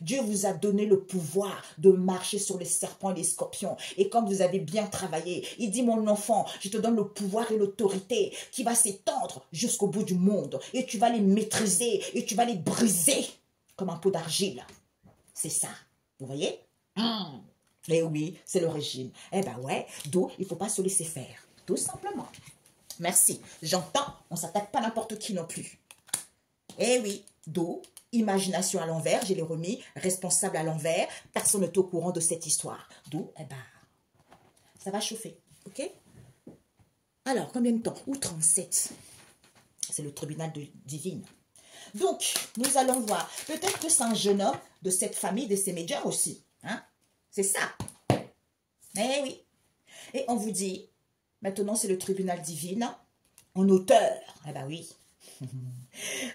Dieu vous a donné le pouvoir de marcher sur les serpents et les scorpions. Et comme vous avez bien travaillé, il dit, mon enfant, je te donne le pouvoir et l'autorité qui va s'étendre jusqu'au bout du monde. Et tu vas les maîtriser et tu vas les briser comme un pot d'argile. C'est ça. Vous voyez? Eh oui, c'est le régime. Eh ben ouais, d'où il ne faut pas se laisser faire. Tout simplement. Merci. J'entends, on ne s'attaque pas à n'importe qui non plus. Eh oui, d'où, imagination à l'envers, je l'ai remis, responsable à l'envers, personne n'est au courant de cette histoire. D'où, eh ben, ça va chauffer, ok? Alors, combien de temps? Ou 37. C'est le tribunal divin. Donc, nous allons voir. Peut-être que c'est un jeune homme de cette famille, de ces médiums aussi. Hein? C'est ça. Eh oui. Et on vous dit, maintenant c'est le tribunal divin en auteur. Eh ben oui.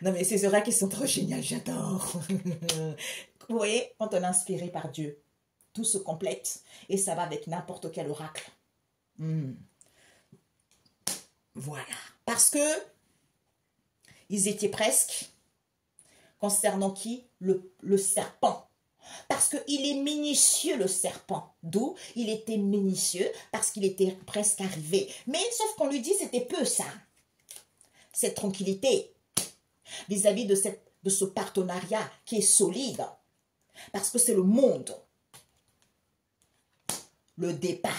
Non mais ces oracles qui sont trop géniales, j'adore. Vous voyez, quand on est inspiré par Dieu, tout se complète et ça va avec n'importe quel oracle. Voilà. Parce que ils étaient presque concernant qui? Le serpent. Parce qu'il est minutieux, le serpent. D'où il était minutieux, parce qu'il était presque arrivé. Mais sauf qu'on lui dit, c'était peu ça. cette tranquillité vis-à-vis de ce partenariat qui est solide. Parce que c'est le monde. Le départ.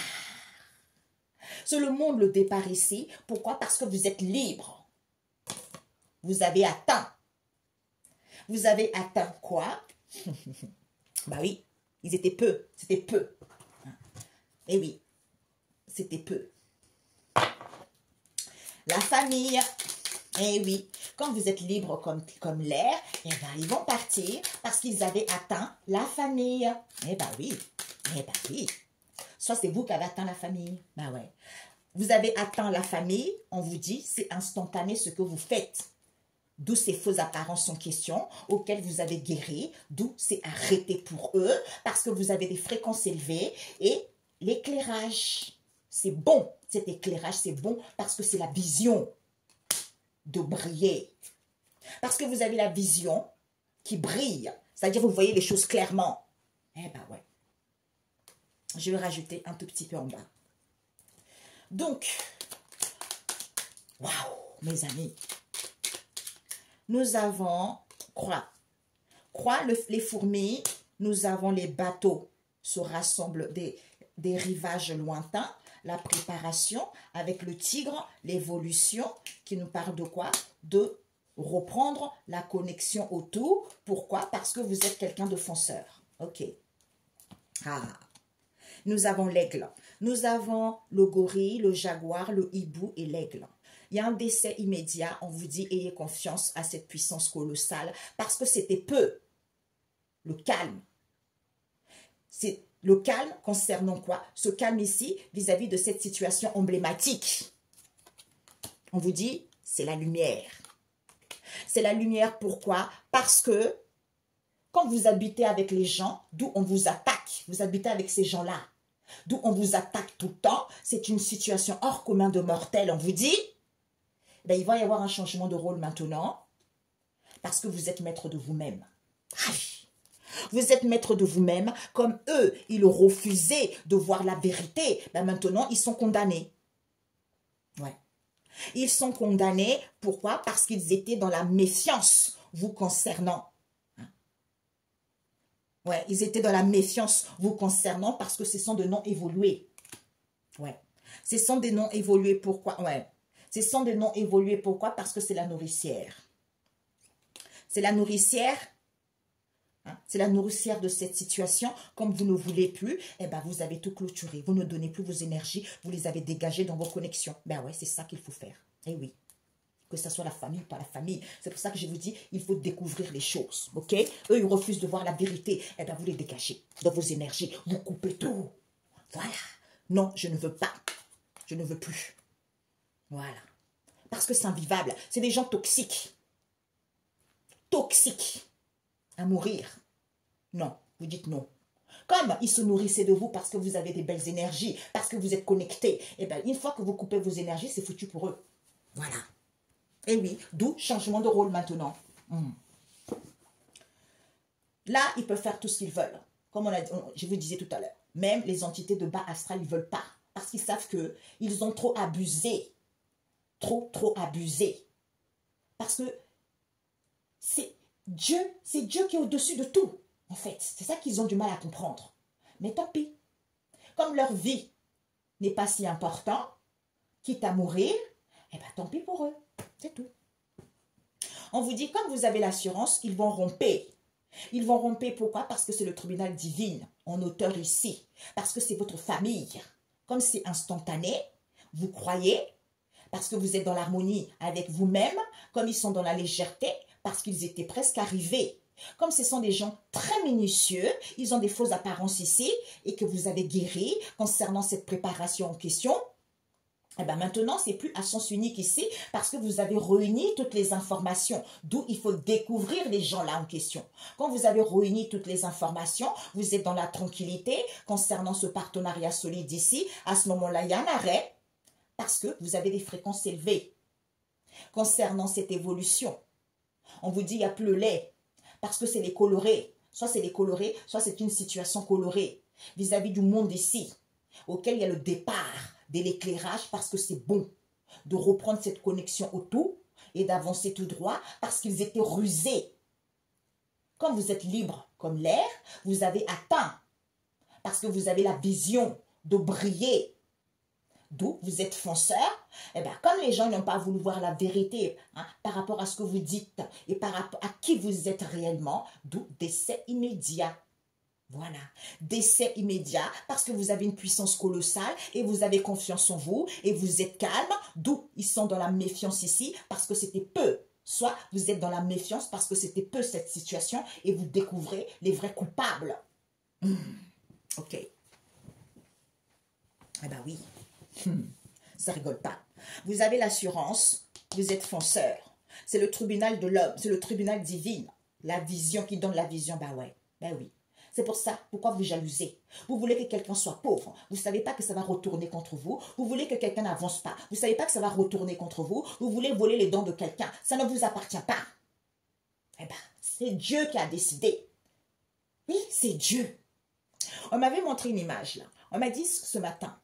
C'est le monde, le départ ici. Pourquoi? Parce que vous êtes libre. Vous avez atteint. Vous avez atteint quoi? Bah oui, ils étaient peu. C'était peu. Eh oui, c'était peu. La famille. Eh oui, quand vous êtes libre comme l'air, eh ben, ils vont partir parce qu'ils avaient atteint la famille. Eh ben oui, eh ben oui. Soit c'est vous qui avez atteint la famille. Ben ouais. Vous avez atteint la famille, on vous dit, c'est instantané ce que vous faites. D'où ces fausses apparences en question, auxquelles vous avez guéri, d'où c'est arrêté pour eux, parce que vous avez des fréquences élevées, et l'éclairage, c'est bon, cet éclairage, c'est bon, parce que c'est la vision de briller. Parce que vous avez la vision qui brille, c'est-à-dire vous voyez les choses clairement. Eh ben ouais. Je vais rajouter un tout petit peu en bas. Donc, waouh, mes amis. Nous avons croix. Croix, les fourmis. Nous avons les bateaux. Se rassemblent des rivages lointains. La préparation avec le tigre. L'évolution qui nous parle de quoi? De reprendre la connexion autour. Pourquoi? Parce que vous êtes quelqu'un de fonceur. Ok. Ah. Nous avons l'aigle. Nous avons le gorille, le jaguar, le hibou et l'aigle. Il y a un décès immédiat. On vous dit, ayez confiance à cette puissance colossale parce que c'était peu. Le calme. C'est le calme concernant quoi? Ce calme ici vis-à-vis de cette situation emblématique. On vous dit, c'est la lumière. C'est la lumière, pourquoi? Parce que quand vous habitez avec les gens, d'où on vous attaque, vous habitez avec ces gens-là, d'où on vous attaque tout le temps, c'est une situation hors commun de mortel, on vous dit, ben, il va y avoir un changement de rôle maintenant, parce que vous êtes maître de vous-même. Vous êtes maître de vous-même, comme eux, ils refusaient de voir la vérité, ben maintenant, ils sont condamnés. Ouais. Ils sont condamnés, pourquoi? Parce qu'ils étaient dans la méfiance vous concernant. Ouais, ils étaient dans la méfiance vous concernant parce que ce sont des noms évolués. Ouais. Ce sont des noms évolués, pourquoi? Ouais. Ce sont des noms évolués, pourquoi? Parce que c'est la nourricière. C'est la nourricière. Hein? C'est la nourricière de cette situation. Comme vous ne voulez plus, eh ben vous avez tout clôturé. Vous ne donnez plus vos énergies. Vous les avez dégagées dans vos connexions. Ben ouais, c'est ça qu'il faut faire. Eh oui. Que ce soit la famille ou pas la famille. C'est pour ça que je vous dis, il faut découvrir les choses. Ok? Eux, ils refusent de voir la vérité. Eh bien, vous les dégagez dans vos énergies. Vous coupez tout. Voilà. Non, je ne veux pas. Je ne veux plus. Voilà. Parce que c'est invivable. C'est des gens toxiques. Toxiques. À mourir. Non. Vous dites non. Comme ils se nourrissaient de vous parce que vous avez des belles énergies, parce que vous êtes connectés. Eh bien, une fois que vous coupez vos énergies, c'est foutu pour eux. Voilà. Et oui, d'où changement de rôle maintenant. Là, ils peuvent faire tout ce qu'ils veulent. Comme je vous disais tout à l'heure. Même les entités de bas astral, ils ne veulent pas. Parce qu'ils savent qu'ils ont trop abusé. Trop abusé. Parce que c'est Dieu qui est au-dessus de tout. En fait, c'est ça qu'ils ont du mal à comprendre. Mais tant pis. Comme leur vie n'est pas si importante, quitte à mourir, eh bien tant pis pour eux. C'est tout. On vous dit, comme vous avez l'assurance, ils vont romper. Ils vont romper, pourquoi? Parce que c'est le tribunal divin, en auteur ici. Parce que c'est votre famille. Comme c'est instantané, vous croyez, parce que vous êtes dans l'harmonie avec vous-même, comme ils sont dans la légèreté, parce qu'ils étaient presque arrivés. Comme ce sont des gens très minutieux, ils ont des fausses apparences ici, et que vous avez guéri concernant cette préparation en question. Eh bien maintenant, c'est plus à sens unique ici parce que vous avez réuni toutes les informations. D'où il faut découvrir les gens là en question. Quand vous avez réuni toutes les informations, vous êtes dans la tranquillité concernant ce partenariat solide ici. À ce moment-là, il y a un arrêt parce que vous avez des fréquences élevées. Concernant cette évolution, on vous dit il n'y a plus le lait parce que c'est les colorés. Soit c'est les colorés, soit c'est une situation colorée vis-à-vis du monde ici auquel il y a le départ de l'éclairage parce que c'est bon de reprendre cette connexion au tout et d'avancer tout droit parce qu'ils étaient rusés. Quand vous êtes libre comme l'air, vous avez atteint parce que vous avez la vision de briller. D'où vous êtes fonceur. Et bien, comme les gens n'ont pas voulu voir la vérité par rapport à ce que vous dites et par rapport à qui vous êtes réellement, d'où décès immédiat. Voilà, décès immédiat parce que vous avez une puissance colossale et vous avez confiance en vous et vous êtes calme, d'où ils sont dans la méfiance ici parce que c'était peu. Soit vous êtes dans la méfiance parce que c'était peu cette situation et vous découvrez les vrais coupables. Ok. Eh ben oui, ça rigole pas. Vous avez l'assurance, vous êtes fonceur. C'est le tribunal de l'homme, c'est le tribunal divin. La vision qui donne la vision, ben ouais, ben oui. C'est pour ça, pourquoi vous jalousez? Vous voulez que quelqu'un soit pauvre. Vous ne savez pas que ça va retourner contre vous. Vous voulez que quelqu'un n'avance pas. Vous ne savez pas que ça va retourner contre vous. Vous voulez voler les dons de quelqu'un. Ça ne vous appartient pas. Eh bien, c'est Dieu qui a décidé. Oui, c'est Dieu. On m'avait montré une image là. On m'a dit ce matin,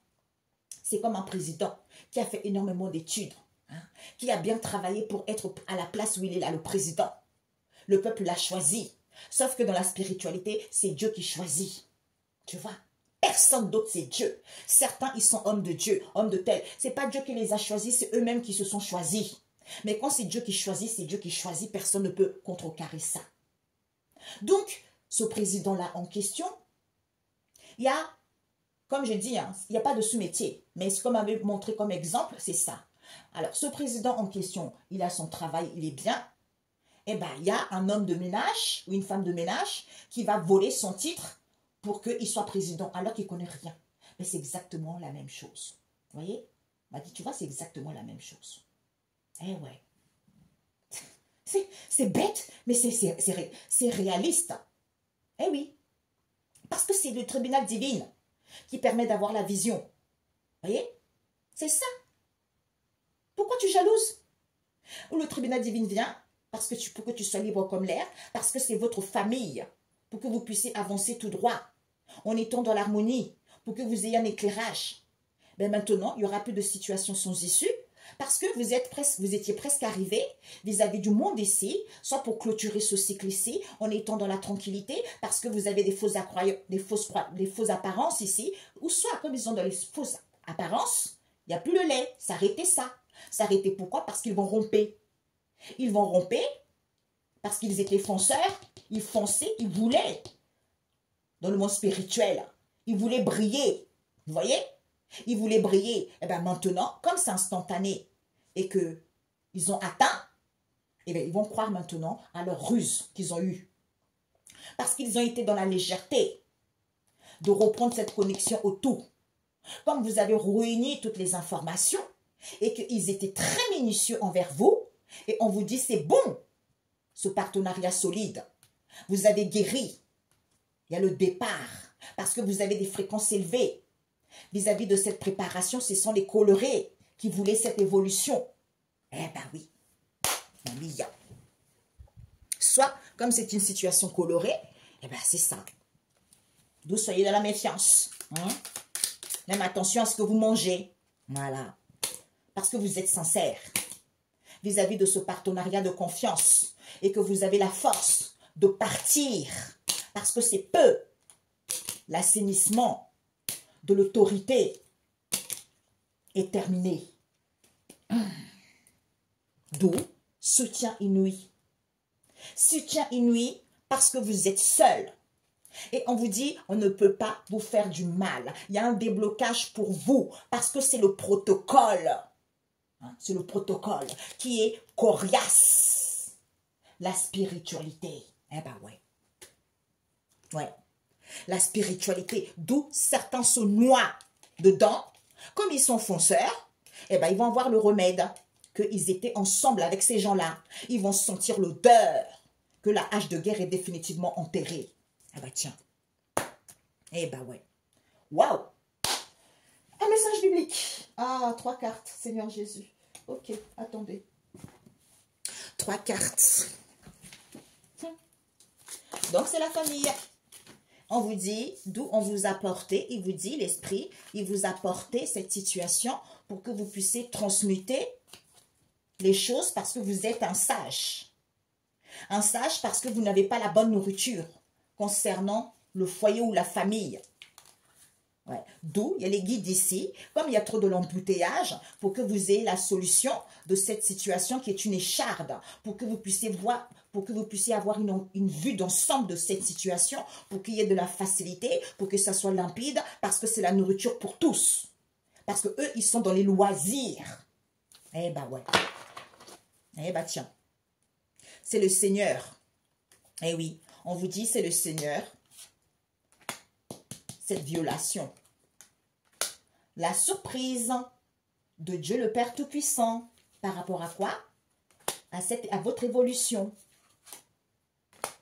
c'est comme un président qui a fait énormément d'études, qui a bien travaillé pour être à la place où il est là, le président. Le peuple l'a choisi. Sauf que dans la spiritualité, c'est Dieu qui choisit. Tu vois? Personne d'autre, c'est Dieu. Certains, ils sont hommes de Dieu, hommes de tel. C'est pas Dieu qui les a choisis, c'est eux-mêmes qui se sont choisis. Mais quand c'est Dieu qui choisit, c'est Dieu qui choisit. Personne ne peut contrecarrer ça. Donc, ce président-là en question, il y a, comme je dis, il n'y a pas de sous-métier. Mais ce qu'on m'avait montré comme exemple, c'est ça. Alors, ce président en question, il a son travail, il est bien. Eh bien, il y a un homme de ménage ou une femme de ménage qui va voler son titre pour qu'il soit président alors qu'il ne connaît rien. Mais c'est exactement la même chose. Vous voyez? Il m'a dit, tu vois, c'est exactement la même chose. Eh ouais. C'est bête, mais c'est réaliste. Eh oui. Parce que c'est le tribunal divin qui permet d'avoir la vision. Vous voyez? C'est ça. Pourquoi tu jalouses? Ou le tribunal divin vient parce que pour que tu sois libre comme l'air, parce que c'est votre famille, pour que vous puissiez avancer tout droit, en étant dans l'harmonie, pour que vous ayez un éclairage. Mais maintenant, il n'y aura plus de situation sans issue, parce que vous étiez presque arrivé vis-à-vis du monde ici, soit pour clôturer ce cycle ici, en étant dans la tranquillité, parce que vous avez des fausses apparences ici, ou soit comme ils sont dans les fausses apparences, il n'y a plus le lait, s'arrêtez ça. S'arrêter pourquoi? Parce qu'ils vont romper. Ils vont romper parce qu'ils étaient fonceurs, ils fonçaient, ils voulaient. Dans le monde spirituel, ils voulaient briller. Vous voyez? Ils voulaient briller. Et bien maintenant, comme c'est instantané et qu'ils ont atteint, et bien ils vont croire maintenant à leur ruse qu'ils ont eue. Parce qu'ils ont été dans la légèreté de reprendre cette connexion au tout. Comme vous avez réuni toutes les informations et qu'ils étaient très minutieux envers vous, et on vous dit, c'est bon, ce partenariat solide. Vous avez guéri. Il y a le départ. Parce que vous avez des fréquences élevées. Vis-à-vis de cette préparation, ce sont les colorés qui voulaient cette évolution. Eh ben oui. Soit, comme c'est une situation colorée, eh ben c'est ça. D'où soyez dans la méfiance. Même attention à ce que vous mangez. Voilà. Parce que vous êtes sincère vis-à-vis de ce partenariat de confiance et que vous avez la force de partir parce que c'est peu l'assainissement de l'autorité est terminé. D'où soutien inouï. Soutien inouï parce que vous êtes seul. Et on vous dit, on ne peut pas vous faire du mal. Il y a un déblocage pour vous parce que c'est le protocole. C'est le protocole qui est coriace. La spiritualité. Eh ben ouais. Ouais. La spiritualité, d'où certains se noient dedans. Comme ils sont fonceurs, eh ben ils vont avoir le remède. Qu'ils étaient ensemble avec ces gens-là. Ils vont sentir l'odeur que la hache de guerre est définitivement enterrée. Eh ben tiens. Eh ben ouais. Waouh. Un message biblique. Ah, 3 cartes, Seigneur Jésus. Ok, attendez. 3 cartes. Donc, c'est la famille. On vous dit, d'où on vous a porté, il vous dit, l'esprit, il vous a porté cette situation pour que vous puissiez transmuter les choses parce que vous êtes un sage. Un sage parce que vous n'avez pas la bonne nourriture concernant le foyer ou la famille. Ouais. D'où il y a les guides ici, comme il y a trop de l'embouteillage, pour que vous ayez la solution de cette situation qui est une écharde, pour que vous puissiez voir, pour que vous puissiez avoir une vue d'ensemble de cette situation, pour qu'il y ait de la facilité, pour que ça soit limpide, parce que c'est la nourriture pour tous. Parce que eux, ils sont dans les loisirs. Eh ben ouais. Eh ben tiens. C'est le Seigneur. Eh oui, on vous dit c'est le Seigneur. Cette violation. La surprise de Dieu le Père Tout-Puissant. Par rapport à quoi? À votre évolution.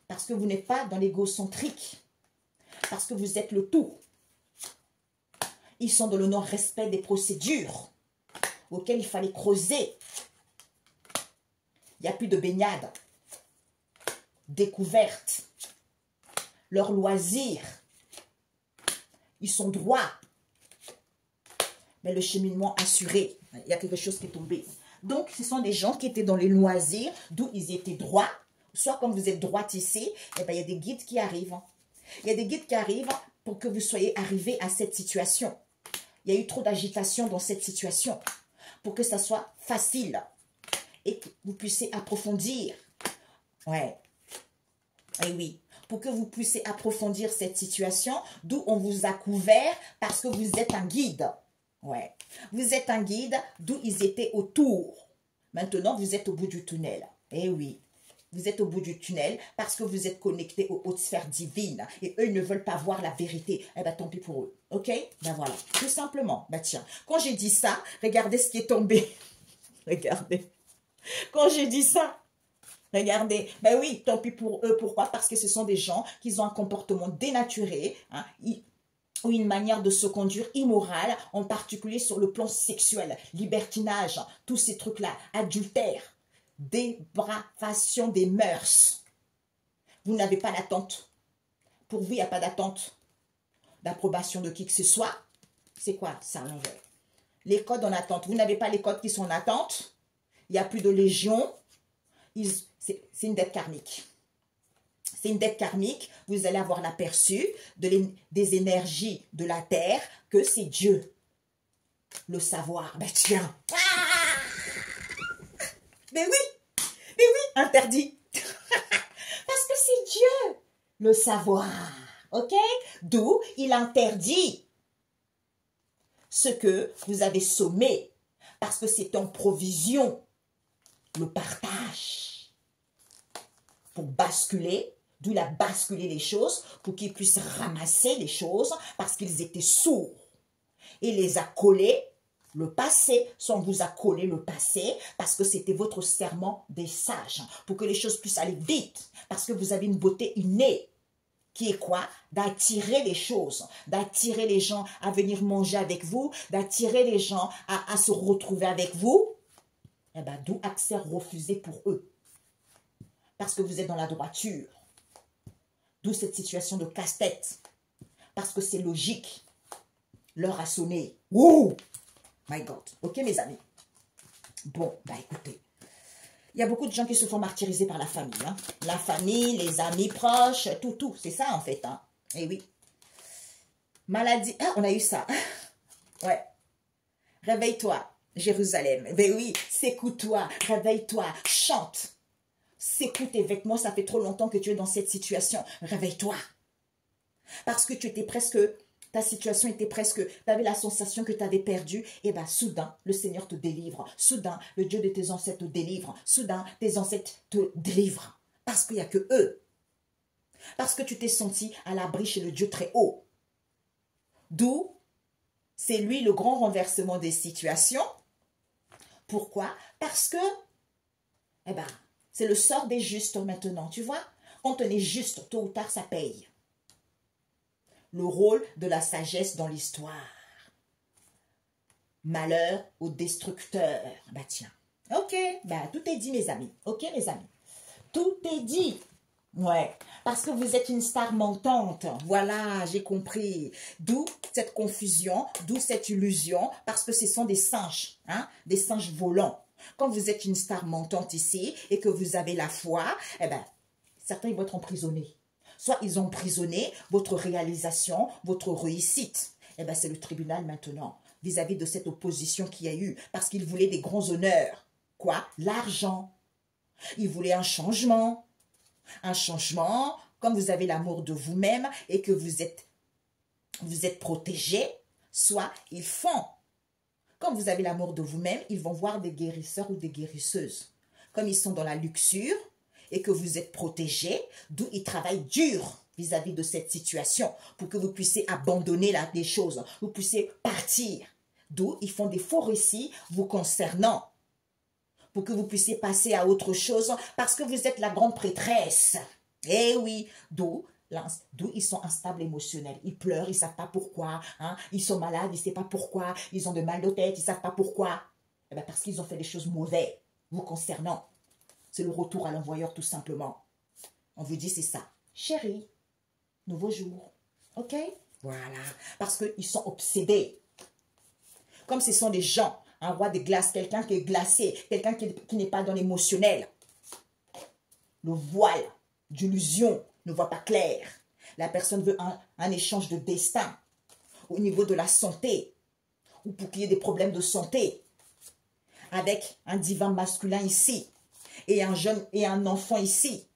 Parce que vous n'êtes pas dans l'égocentrique. Parce que vous êtes le tout. Ils sont dans le non-respect des procédures auxquelles il fallait creuser. Il n'y a plus de baignade. Découverte. Leurs loisirs. Ils sont droits. Mais le cheminement assuré. Il y a quelque chose qui est tombé. Donc, ce sont des gens qui étaient dans les loisirs, d'où ils étaient droits. Soit comme vous êtes droite ici, eh bien, il y a des guides qui arrivent. Il y a des guides qui arrivent pour que vous soyez arrivés à cette situation. Il y a eu trop d'agitation dans cette situation. Pour que ça soit facile. Et que vous puissiez approfondir. Ouais. Eh oui. Pour que vous puissiez approfondir cette situation, d'où on vous a couvert parce que vous êtes un guide. Ouais. Vous êtes un guide, d'où ils étaient autour. Maintenant, vous êtes au bout du tunnel. Eh oui. Vous êtes au bout du tunnel parce que vous êtes connectés aux hautes sphères divines. Et eux, ils ne veulent pas voir la vérité. Eh bien, tant pis pour eux. OK? Ben voilà. Tout simplement. Ben tiens. Quand j'ai dit ça, regardez ce qui est tombé. Regardez. Quand j'ai dit ça, regardez, ben oui, tant pis pour eux. Pourquoi? Parce que ce sont des gens qui ont un comportement dénaturé, hein, ou une manière de se conduire immorale, en particulier sur le plan sexuel, libertinage, tous ces trucs-là, adultère, dépravation des mœurs. Vous n'avez pas d'attente. Pour vous, il n'y a pas d'attente d'approbation de qui que ce soit. C'est quoi ça, l'envers? Les codes en attente. Vous n'avez pas les codes qui sont en attente. Il n'y a plus de légion. C'est une dette karmique. C'est une dette karmique. Vous allez avoir l'aperçu des énergies de la terre que c'est Dieu. Le savoir. Ben tiens. Mais oui, interdit. Parce que c'est Dieu. Le savoir. Ok? D'où il interdit ce que vous avez sommé. Parce que c'est en provision. Le partage. Pour basculer, d'où il a basculé les choses, pour qu'ils puissent ramasser les choses, parce qu'ils étaient sourds. Il les a collés, le passé, soit on vous a collé le passé, parce que c'était votre serment des sages, pour que les choses puissent aller vite, parce que vous avez une beauté innée, qui est quoi? D'attirer les choses, d'attirer les gens à venir manger avec vous, d'attirer les gens à se retrouver avec vous. Eh bien, d'où accès refusé pour eux. Parce que vous êtes dans la droiture. D'où cette situation de casse-tête. Parce que c'est logique. L'heure a sonné. Wouh! My God. Ok, mes amis? Bon, bah écoutez. Il y a beaucoup de gens qui se font martyriser par la famille. Hein. La famille, les amis proches, tout. C'est ça, en fait. Hein. Eh oui. Maladie. Ah, on a eu ça. Ouais. Réveille-toi. Jérusalem, ben oui, secoue-toi, réveille-toi, chante, secoue tes vêtements, ça fait trop longtemps que tu es dans cette situation, réveille-toi, parce que tu étais presque, ta situation était presque, tu avais la sensation que tu avais perdu, et bien soudain, le Seigneur te délivre, soudain, le Dieu de tes ancêtres te délivre, soudain, tes ancêtres te délivrent, parce qu'il n'y a que eux, parce que tu t'es senti à l'abri chez le Dieu très haut, d'où, c'est lui le grand renversement des situations. Pourquoi? Parce que, eh ben, c'est le sort des justes maintenant, tu vois. Quand on est juste, tôt ou tard, ça paye. Le rôle de la sagesse dans l'histoire. Malheur au destructeur. Bah tiens. Ok, bah tout est dit, mes amis. Ok, mes amis. Tout est dit. Ouais, parce que vous êtes une star montante. Voilà, j'ai compris. D'où cette confusion, d'où cette illusion, parce que ce sont des singes, hein, des singes volants. Quand vous êtes une star montante ici et que vous avez la foi, eh ben, certains ils vont être emprisonnés. Soit ils ont emprisonné votre réalisation, votre réussite. Eh ben, c'est le tribunal maintenant, vis-à-vis de cette opposition qu'il y a eu, parce qu'ils voulaient des grands honneurs. Quoi? L'argent. Ils voulaient un changement. Un changement, comme vous avez l'amour de vous-même et que vous êtes protégé, soit ils font. Comme vous avez l'amour de vous-même, ils vont voir des guérisseurs ou des guérisseuses. Comme ils sont dans la luxure et que vous êtes protégé, d'où ils travaillent dur vis-à-vis de cette situation pour que vous puissiez abandonner des choses, vous puissiez partir. D'où ils font des faux récits vous concernant pour que vous puissiez passer à autre chose parce que vous êtes la grande prêtresse. Eh oui, d'où ils sont instables émotionnels. Ils pleurent, ils ne savent pas pourquoi. Hein? Ils sont malades, ils ne savent pas pourquoi. Ils ont de mal de tête, ils ne savent pas pourquoi. Eh bien, parce qu'ils ont fait des choses mauvaises vous concernant. C'est le retour à l'envoyeur tout simplement. On vous dit c'est ça. Chérie, nouveau jour. Ok? Voilà. Parce qu'ils sont obsédés. Comme ce sont des gens, un roi de glace, quelqu'un qui est glacé, quelqu'un qui n'est pas dans l'émotionnel. Le voile d'illusion ne voit pas clair. La personne veut un échange de destin au niveau de la santé ou pour qu'il y ait des problèmes de santé avec un divin masculin ici et un jeune et un enfant ici.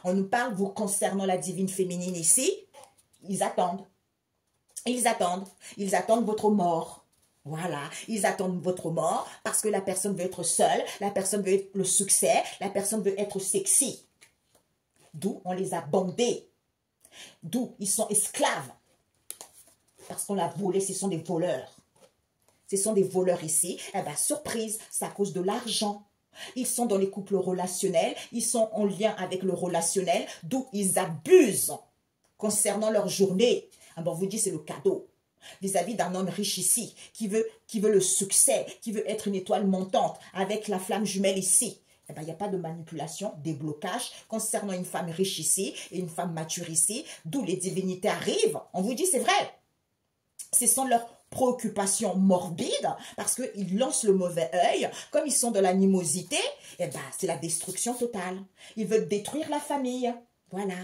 On nous parle vous concernant la divine féminine ici. Ils attendent. Ils attendent. Ils attendent votre mort. Voilà, ils attendent votre mort parce que la personne veut être seule, la personne veut être le succès, la personne veut être sexy. D'où on les a bandés. D'où ils sont esclaves. Parce qu'on l'a volé, ce sont des voleurs. Ce sont des voleurs ici. Eh bien, surprise, c'est à cause de l'argent. Ils sont dans les couples relationnels, ils sont en lien avec le relationnel, d'où ils abusent concernant leur journée. Ah ben, on vous dit c'est le cadeau. Vis-à-vis d'un homme riche ici, qui veut le succès, qui veut être une étoile montante avec la flamme jumelle ici. Eh bien, il n'y a pas de manipulation, déblocage concernant une femme riche ici et une femme mature ici, d'où les divinités arrivent. On vous dit, c'est vrai. Ce sont leurs préoccupations morbides parce qu'ils lancent le mauvais œil. Comme ils sont de l'animosité, eh ben, c'est la destruction totale. Ils veulent détruire la famille. Voilà.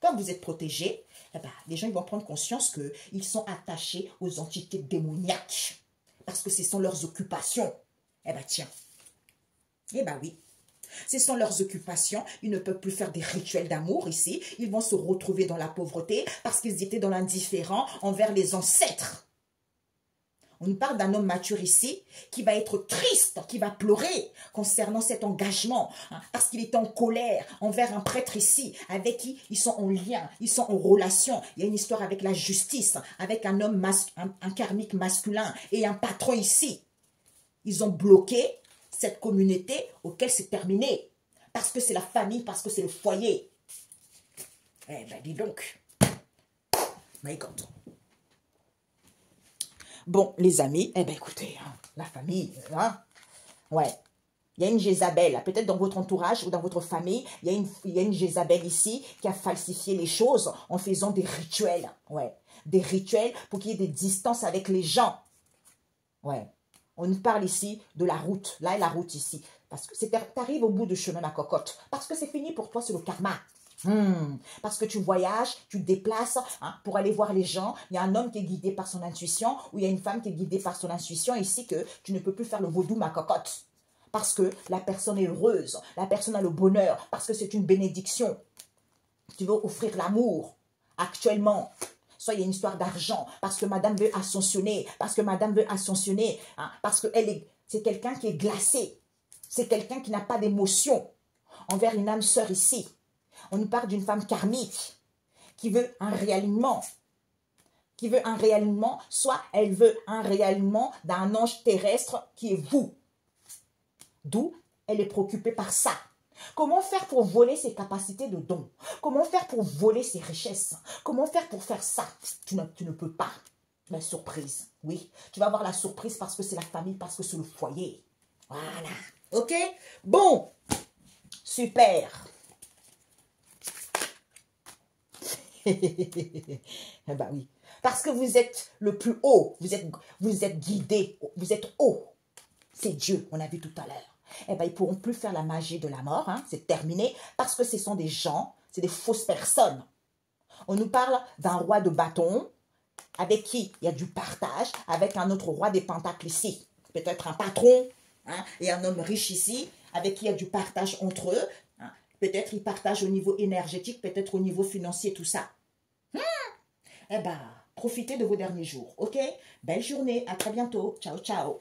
Comme vous êtes protégés, eh ben, les gens ils vont prendre conscience qu'ils sont attachés aux entités démoniaques. Parce que ce sont leurs occupations. Eh bien, tiens. Eh bien, oui. Ce sont leurs occupations. Ils ne peuvent plus faire des rituels d'amour ici. Ils vont se retrouver dans la pauvreté parce qu'ils étaient dans l'indifférent envers les ancêtres. On nous parle d'un homme mature ici qui va être triste, qui va pleurer concernant cet engagement hein, parce qu'il est en colère envers un prêtre ici avec qui ils sont en lien, ils sont en relation. Il y a une histoire avec la justice, avec un homme, un karmique masculin et un patron ici. Ils ont bloqué cette communauté auquel c'est terminé parce que c'est la famille, parce que c'est le foyer. Eh ben dis donc, my God. Bon, les amis, eh bien, écoutez, hein, la famille, hein, ouais, il y a une Jézabel, peut-être dans votre entourage ou dans votre famille, il y a une Jézabel ici qui a falsifié les choses en faisant des rituels, ouais, des rituels pour qu'il y ait des distances avec les gens, ouais. On nous parle ici de la route, là est la route ici, parce que tu arrives au bout du chemin à cocotte, parce que c'est fini pour toi, c'est le karma. Parce que tu voyages, tu te déplaces hein, pour aller voir les gens. Il y a un homme qui est guidé par son intuition ou il y a une femme qui est guidée par son intuition ici que tu ne peux plus faire le vaudou ma cocotte. Parce que la personne est heureuse, la personne a le bonheur, parce que c'est une bénédiction. Tu veux offrir l'amour actuellement. Soit il y a une histoire d'argent, parce que madame veut ascensionner, parce que madame veut ascensionner, hein, parce que c'est quelqu'un qui est glacé. C'est quelqu'un qui n'a pas d'émotion envers une âme sœur ici. On nous parle d'une femme karmique qui veut un réalignement. Soit elle veut un réalignement d'un ange terrestre qui est vous. D'où elle est préoccupée par ça. Comment faire pour voler ses capacités de don? Comment faire pour voler ses richesses? Comment faire pour faire ça? Tu ne peux pas. La surprise, oui. Tu vas avoir la surprise parce que c'est la famille, parce que c'est le foyer. Voilà. Ok? Bon. Super. Eh ben oui. Parce que vous êtes le plus haut. Vous êtes guidé. Vous êtes haut. c'est Dieu, on a vu tout à l'heure. Eh bien, ils ne pourront plus faire la magie de la mort, hein, c'est terminé, parce que ce sont des gens, c'est des fausses personnes. On nous parle d'un roi de bâton, avec qui il y a du partage, avec un autre roi des pentacles ici. Peut-être un patron, hein, et un homme riche ici, avec qui il y a du partage entre eux. Hein. Peut-être ils partagent au niveau énergétique, peut-être au niveau financier, tout ça. Eh bien, profitez de vos derniers jours, ok? Belle journée, à très bientôt. Ciao, ciao.